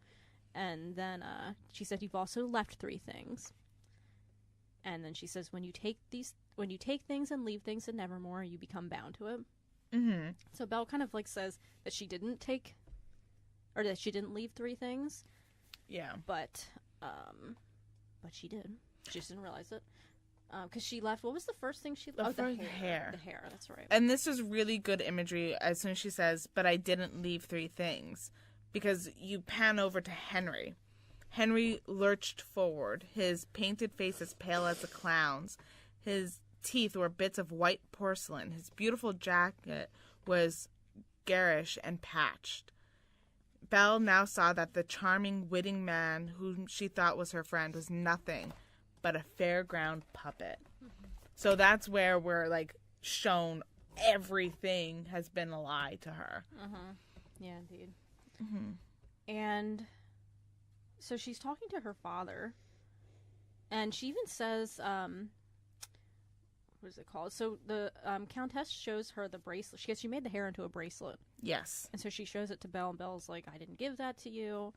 And then she said, "You've also left 3 things." And then she says, when you take things and leave things in Nevermore, you become bound to it. Mm-hmm. So Belle kind of like says that she didn't take, or that she didn't leave 3 things. Yeah. But she did. She just didn't realize it. Because she left, what was the first thing she left? The The hair. The hair, that's right. And this is really good imagery as soon as she says, "But I didn't leave 3 things." Because you pan over to Henry. Henry lurched forward, his painted face as pale as a clown's. His teeth were bits of white porcelain. His beautiful jacket was garish and patched. Belle now saw that the charming, witty man whom she thought was her friend was nothing but a fairground puppet. Mm-hmm. So that's where we're, like, shown everything has been a lie to her. Uh-huh. Yeah, indeed. Mm-hmm. And so she's talking to her father, and she even says, what is it called? So the countess shows her the bracelet. She made the hair into a bracelet. Yes. And so she shows it to Belle, and Belle's like, "I didn't give that to you."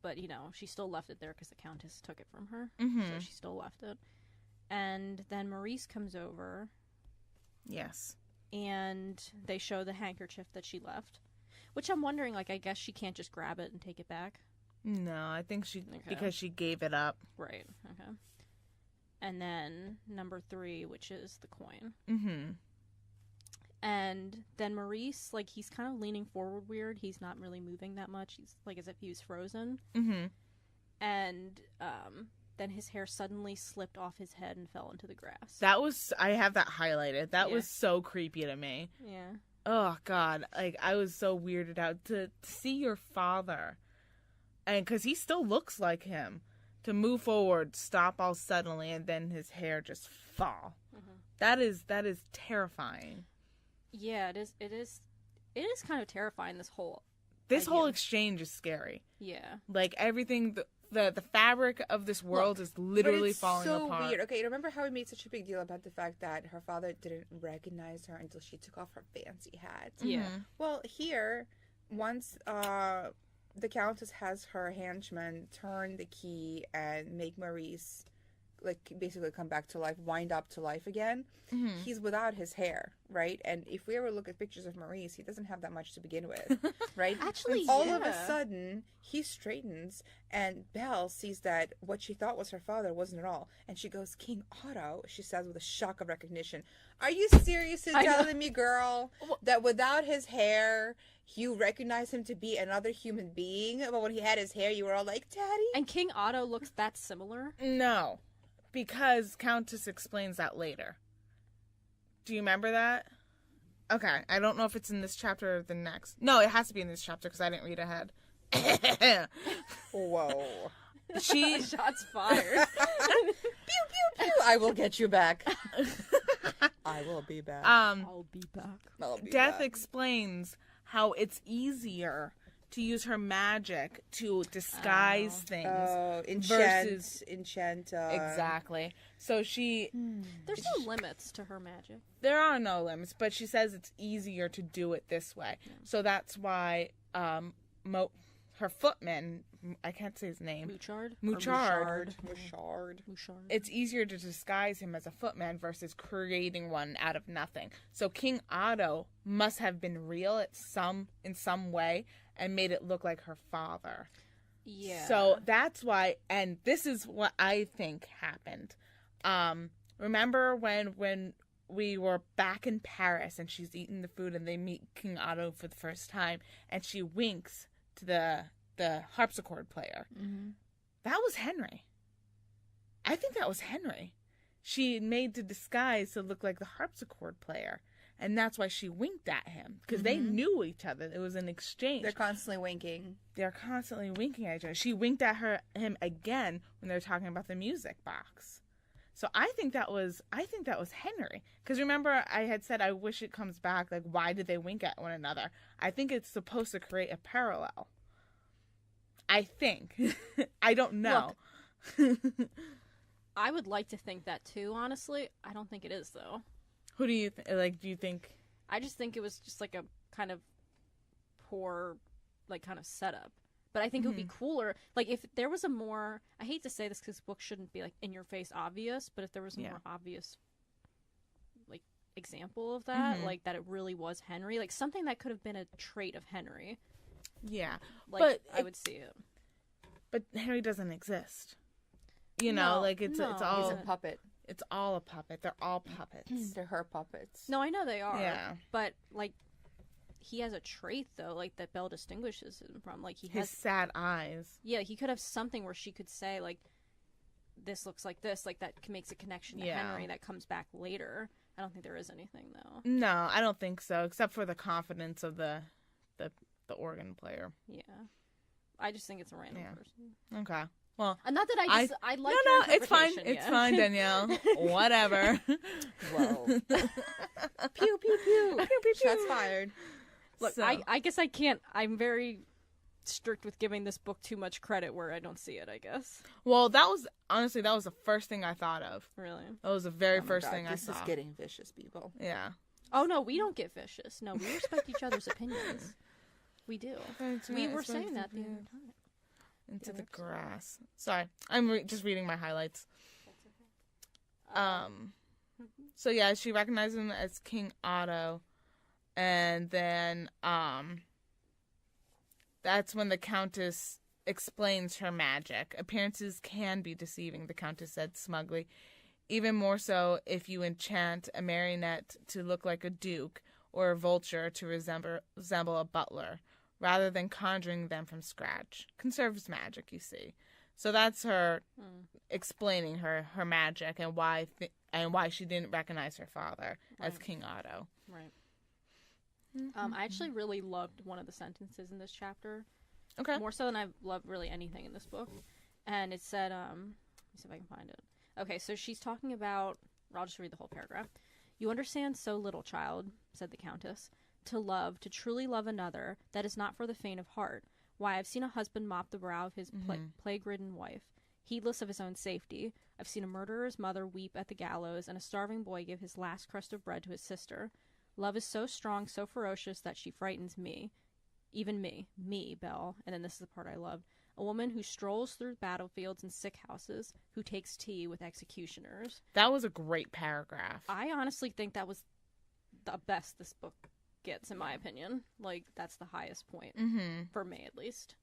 But, you know, she still left it there because the countess took it from her. Mm-hmm. So she still left it. And then Maurice comes over. Yes. And they show the handkerchief that she left. Which I'm wondering, like, I guess she can't just grab it and take it back. No, I think because she gave it up. Right, okay. And then number 3, which is the coin. Mm-hmm. And then Maurice, like, he's kind of leaning forward weird. He's not really moving that much. He's, like, as if he was frozen. Mm-hmm. And then his hair suddenly slipped off his head and fell into the grass. I have that highlighted. That was so creepy to me. Yeah. Oh, God. Like, I was so weirded out to see your father. And because he still looks like him. To move forward, stop all suddenly, and then his hair just fall. Mm-hmm. That is terrifying. Yeah, it is kind of terrifying, this whole exchange is scary. Yeah. Like, everything, the fabric of this world is literally falling apart. But it's so weird. Okay, remember how we made such a big deal about the fact that her father didn't recognize her until she took off her fancy hat? Yeah. Mm-hmm. Well, here, once the Countess has her henchman turn the key and make Maurice, like, basically come back to life, wind up to life again, he's without his hair, right? And if we ever look at pictures of Maurice, he doesn't have that much to begin with, right? Actually, all of a sudden, he straightens, and Belle sees that what she thought was her father wasn't at all. And she goes, "King Otto," she says with a shock of recognition. Are you seriously telling me, girl, that without his hair, you recognize him to be another human being? But when he had his hair, you were all like, "Daddy?" And King Otto looks that similar? No. Because Countess explains that later. Do you remember that? Okay, I don't know if it's in this chapter or the next. No, it has to be in this chapter because I didn't read ahead. Whoa. Shots fired. Pew, pew, pew. I will get you back. I will be back. I'll be back. I'll be Death back. explains how it's easier to use her magic to disguise things. Oh, versus enchant. Exactly. So There's no limits to her magic. there are no limits, but she says it's easier to do it this way. Yeah. So that's why her footman, I can't say his name. Mouchard. It's easier to disguise him as a footman versus creating one out of nothing. So King Otto must have been real in some way and made it look like her father. Yeah. So that's why, and this is what I think happened. Remember when we were back in Paris and she's eating the food and they meet King Otto for the first time and she winks to the harpsichord player. Mm-hmm. That was Henry. I think that was Henry. She made the disguise to look like the harpsichord player. And that's why she winked at him. Because they knew each other. It was an exchange. They're constantly winking. At each other. She winked at him again when they were talking about the music box. So I think that was Henry. Because remember, I had said I wish it comes back. Like, why did they wink at one another? I think it's supposed to create a parallel. I think. I don't know. Look, I would like to think that too, honestly. I don't think it is, though. Who do you do you think? I just think it was just like a kind of poor, like, kind of setup. But I think it would be cooler, like, if there was a more, I hate to say this because books shouldn't be, like, in-your-face obvious, but if there was a more obvious, like, example of that, like, that it really was Henry, like, something that could have been a trait of Henry. Yeah. Like, but I would see it. But Henry doesn't exist. You know, like, it's all... He's a puppet. It's all a puppet. They're all puppets. They're her puppets. No, I know they are. Yeah. But, like, he has a trait, though, like, that Belle distinguishes him from. Like, he has... His sad eyes. Yeah, he could have something where she could say, like, this looks like this. Like, that makes a connection to Henry that comes back later. I don't think there is anything, though. No, I don't think so, except for the confidence of the organ player. Yeah. I just think it's a random person. Okay. Well, not that I like. No, it's fine. It's fine, Danielle. Whatever. Whoa. Pew pew pew. Pew pew pew. Shots fired. Look, so. I guess I can't. I'm very strict with giving this book too much credit where I don't see it, I guess. Well, that was the first thing I thought of. Really? That was the very first thing I saw. This is getting vicious, people. Yeah. Oh no, we don't get vicious. No, we respect each other's opinions. We do. We were saying that the other time. Into the grass. Sorry, I'm just reading my highlights. That's okay. So yeah, she recognized him as King Otto, and then that's when the Countess explains her magic. Appearances can be deceiving, the Countess said smugly. Even more so if you enchant a marionette to look like a duke or a vulture to resemble a butler, rather than conjuring them from scratch. Conserves magic, you see. So that's her explaining her magic and why she didn't recognize her father as King Otto. Right. Mm-hmm. I actually really loved one of the sentences in this chapter. Okay. More so than I've loved really anything in this book. And it said, let me see if I can find it. Okay, so she's talking about, I'll just read the whole paragraph. "You understand so little, child," said the Countess. "To love, to truly love another, that is not for the faint of heart. Why, I've seen a husband mop the brow of his plague-ridden wife, heedless of his own safety. I've seen a murderer's mother weep at the gallows, and a starving boy give his last crust of bread to his sister. Love is so strong, so ferocious, that she frightens me. Even me, Belle." And then this is the part I loved. "A woman who strolls through battlefields and sick houses, who takes tea with executioners." That was a great paragraph. I honestly think that was the best this book gets, in my opinion. Like, that's the highest point for me, at least.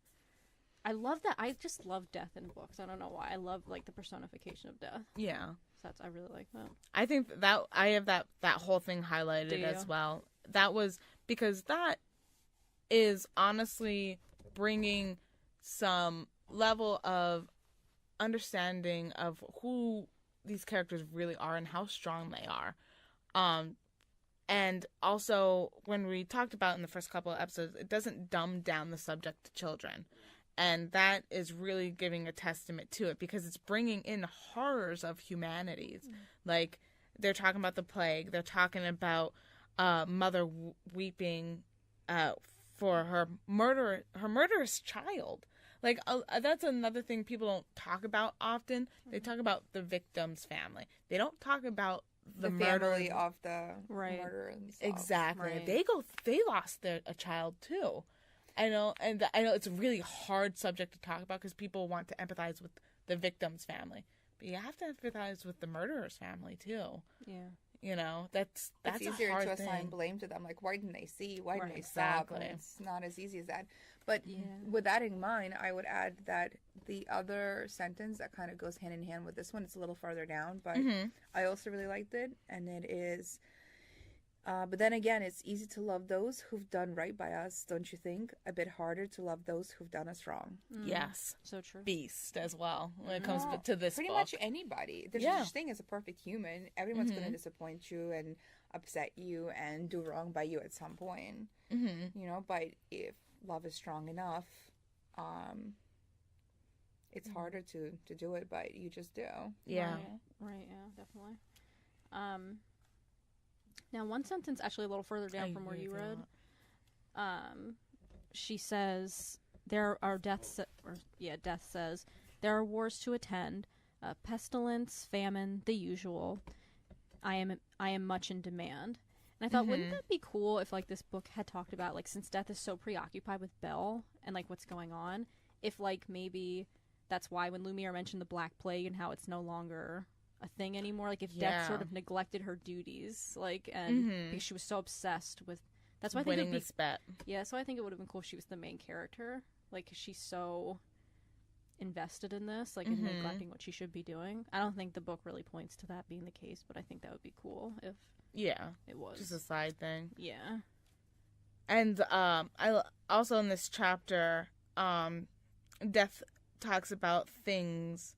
I love that. I just love death in books. I don't know why. I love, like, the personification of death. Yeah. So I really like that. I think that I have that whole thing highlighted as well. That was because that is honestly bringing some level of understanding of who these characters really are and how strong they are. And also, when we talked about in the first couple of episodes, it doesn't dumb down the subject to children. And that is really giving a testament to it because it's bringing in horrors of humanities. Like, they're talking about the plague. They're talking about mother weeping for her murderous child. Like, that's another thing people don't talk about often. They talk about the victim's family. They don't talk about the family of the murderer themselves. Exactly. Right. They lost a child too. I know it's a really hard subject to talk about because people want to empathize with the victim's family, but you have to empathize with the murderer's family too. Yeah. You know, that's it's easier a hard to assign thing. blame to them. Like, why didn't they see? Why didn't they Exactly. stop? And it's not as easy as that. But with that in mind, I would add that the other sentence that kind of goes hand in hand with this one, it's a little farther down, but I also really liked it. And it is, but then again, it's easy to love those who've done right by us, don't you think? A bit harder to love those who've done us wrong. Yes. So true. Beast as well when it comes to this pretty book. much anybody. There's no such thing as a perfect human. Everyone's going to disappoint you and upset you and do wrong by you at some point. You know, but if love is strong enough, it's harder to do it, but you just do. Yeah. Right, yeah, definitely. Now, one sentence actually a little further down from where you read, she says, death says, there are wars to attend, pestilence, famine, the usual. I am much in demand. And I thought, wouldn't that be cool if, like, this book had talked about, like, since death is so preoccupied with Belle and, like, what's going on, if, like, maybe that's why when Lumiere mentioned the Black Plague and how it's no longer a thing anymore, like, if death sort of neglected her duties, like, and because she was so obsessed with, that's why I think it would be, this bet. Yeah, so I think it would have been cool if she was the main character, like, 'cause she's so invested in this, like, in neglecting what she should be doing. I don't think the book really points to that being the case, but I think that would be cool if it was. Just a side thing. Yeah. And I also in this chapter, Death talks about things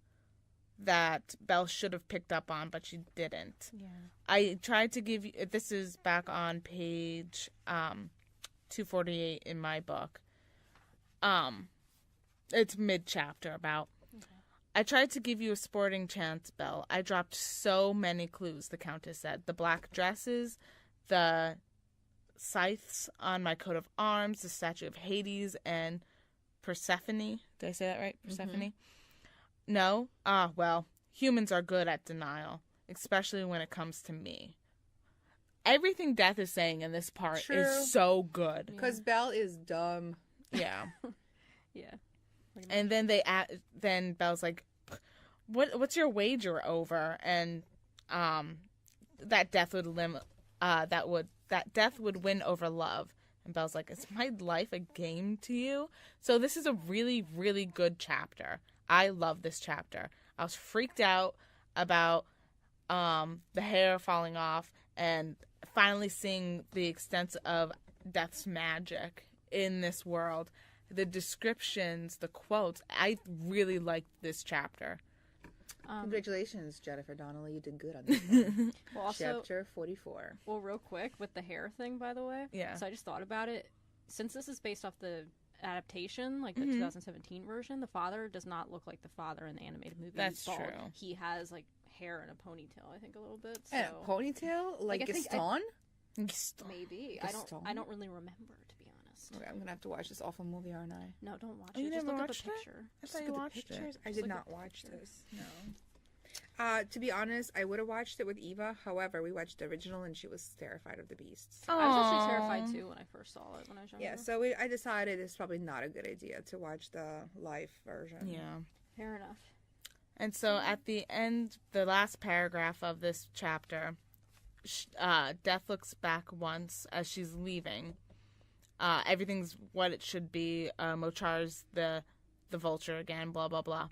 that Belle should have picked up on, but she didn't. Yeah. I tried to give you, this is back on page 248 in my book. It's mid-chapter about. I tried to give you a sporting chance, Belle. I dropped so many clues, the Countess said. The black dresses, the scythes on my coat of arms, the statue of Hades, and Persephone. Did I say that right? Persephone? No? Ah, well, humans are good at denial, especially when it comes to me. Everything Death is saying in this part is so good. Because Belle is dumb. Yeah. Yeah. And then then Belle's like, "What's your wager over?" And that death would win over love. And Belle's like, "Is my life a game to you?" So this is a really, really good chapter. I love this chapter. I was freaked out about the hair falling off and finally seeing the extent of Death's magic in this world. The descriptions, the quotes, I really liked this chapter. Congratulations, Jennifer Donnelly. You did good on this one. Well, also, Chapter 44. Well, real quick, with the hair thing, by the way. Yeah. So I just thought about it. Since this is based off the adaptation, like the 2017 version, the father does not look like the father in the animated movie. That's He's bald. true. He has, like, hair and a ponytail, I think, a little bit. So. And a ponytail? Like I think Gaston? Maybe. Gaston? I don't really remember, to be honest. Okay, I'm going to have to watch this awful movie, aren't I? No, don't watch You it. Just never look at the watched it? picture. I thought you watched Pictures? it. I Just did look not at the watch picture. this. No. To be honest, I would have watched it with Eva. However, we watched the original and she was terrified of the beasts. I was actually terrified, too, when I first saw it when I was younger. Yeah, so I decided it's probably not a good idea to watch the live version. Yeah. Fair enough. And so at the end, the last paragraph of this chapter, Death looks back once as she's leaving. Everything's what it should be. Mochar's the vulture again, blah, blah, blah.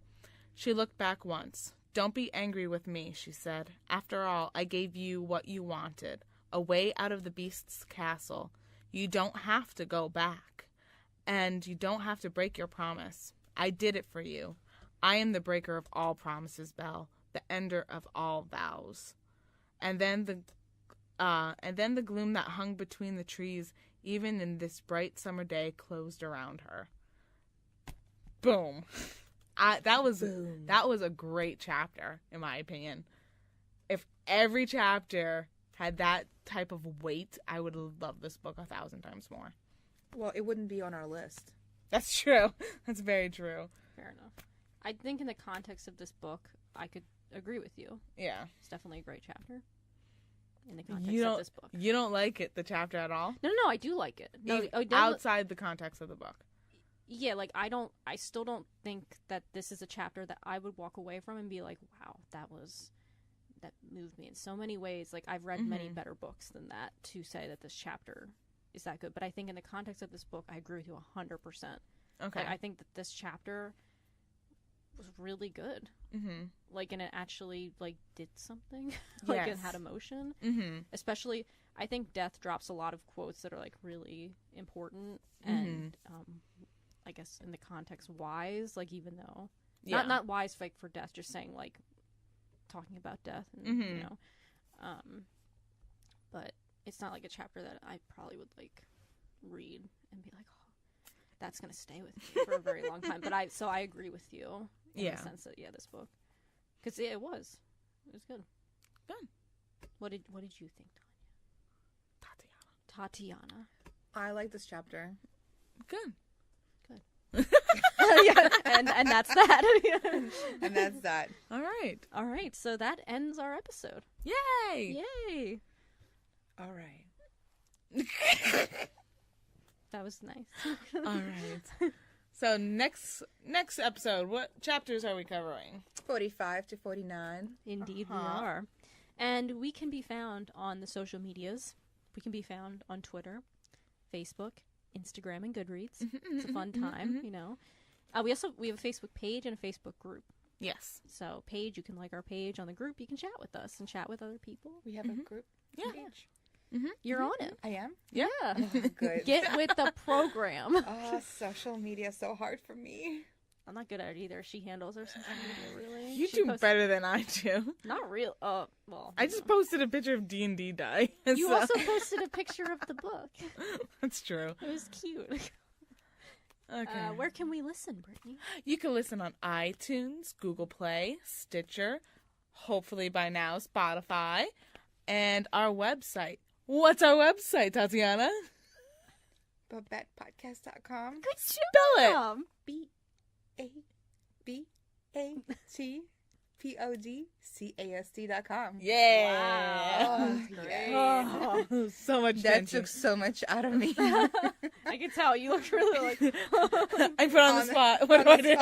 She looked back once. "Don't be angry with me," she said. "After all, I gave you what you wanted. A way out of the beast's castle. You don't have to go back. And you don't have to break your promise. I did it for you. I am the breaker of all promises, Belle. The ender of all vows." And then the gloom that hung between the trees, even in this bright summer day, closed around her. Boom. That was a great chapter, in my opinion. If every chapter had that type of weight, I would love this book 1,000 times more. Well, it wouldn't be on our list. That's true. That's very true. Fair enough. I think in the context of this book, I could agree with you. Yeah. It's definitely a great chapter. In the context of this book. You don't like it, the chapter at all? No, I do like it. No, outside the context of the book. Yeah, like I still don't think that this is a chapter that I would walk away from and be like, wow, that moved me in so many ways. Like I've read many better books than that to say that this chapter is that good. But I think in the context of this book, I agree with you 100%. Okay. Like, I think that this chapter was really good. Mm-hmm. Like, and it actually, like, did something. Like, it had emotion. Mm-hmm. Especially, I think Death drops a lot of quotes that are, like, really important. And, I guess, in the context, wise. Like, even though... Yeah. Not wise, like, for Death. Just saying, like, talking about death. And, you know. But it's not, like, a chapter that I probably would, like, read and be like, oh, that's going to stay with me for a very long time. But I agree with you in the sense that, this book. Because it was good. Good. What did you think, Tatyana? I like this chapter. Good. Yeah, and that's that. And that's that. All right. So that ends our episode. Yay! All right. That was nice. All right. So next episode, what chapters are we covering? 45 to 49. Indeed, we are. And we can be found on the social medias. We can be found on Twitter, Facebook, Instagram, and Goodreads. It's a fun time, you know. We have a Facebook page and a Facebook group. Yes. So page, you can like our page. On the group, you can chat with us and chat with other people. We have a group page. You're on it. I am? Yeah. Oh, good. Get with the program. Oh, social media is so hard for me. I'm not good at it either. She handles her social media, really. You do better than I do. Not real. Well. I just posted a picture of D&D die. You also posted a picture of the book. That's true. It was cute. Okay. Where can we listen, Brittany? You can listen on iTunes, Google Play, Stitcher, hopefully by now Spotify, and our website. What's our website, Tatyana? BaBaTpodcast.com. Good Spell it. BaBaTpodcast.com. Yeah. Wow. Great. Oh, so much That tension. took so much out of me. I can tell you look really like. I put on the spot. What do I do?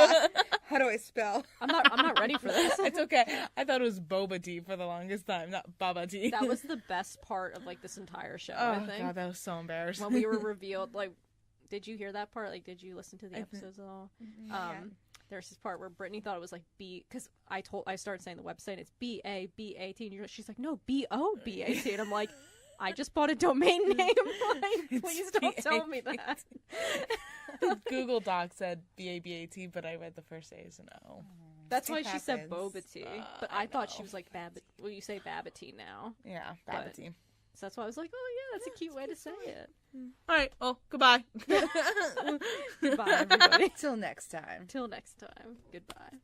How do I spell? I'm not ready for this. It's okay. I thought it was BaBaT for the longest time, not BaBaT. That was the best part of like this entire show. Oh I think. God, that was so embarrassing. When we were revealed, like, did you hear that part? Like, did you listen to the episodes at all? Yeah. There's this part where Brittany thought it was like B, because I started saying the website, it's BaBaT, and she's like, no, BoBaT, and I'm like, I just bought a domain name. Like, please don't tell me that. Google Doc said BaBaT, but I read the first A as an O. That's why It she said happens. BoBaT, but I thought she was like BaBaT. Well, you say BaBaT now. Yeah, BaBaT. So that's why I was like, oh yeah, that's a cute way to say it. All right, well, goodbye. Goodbye, everybody. Till next time. Till next time. Goodbye.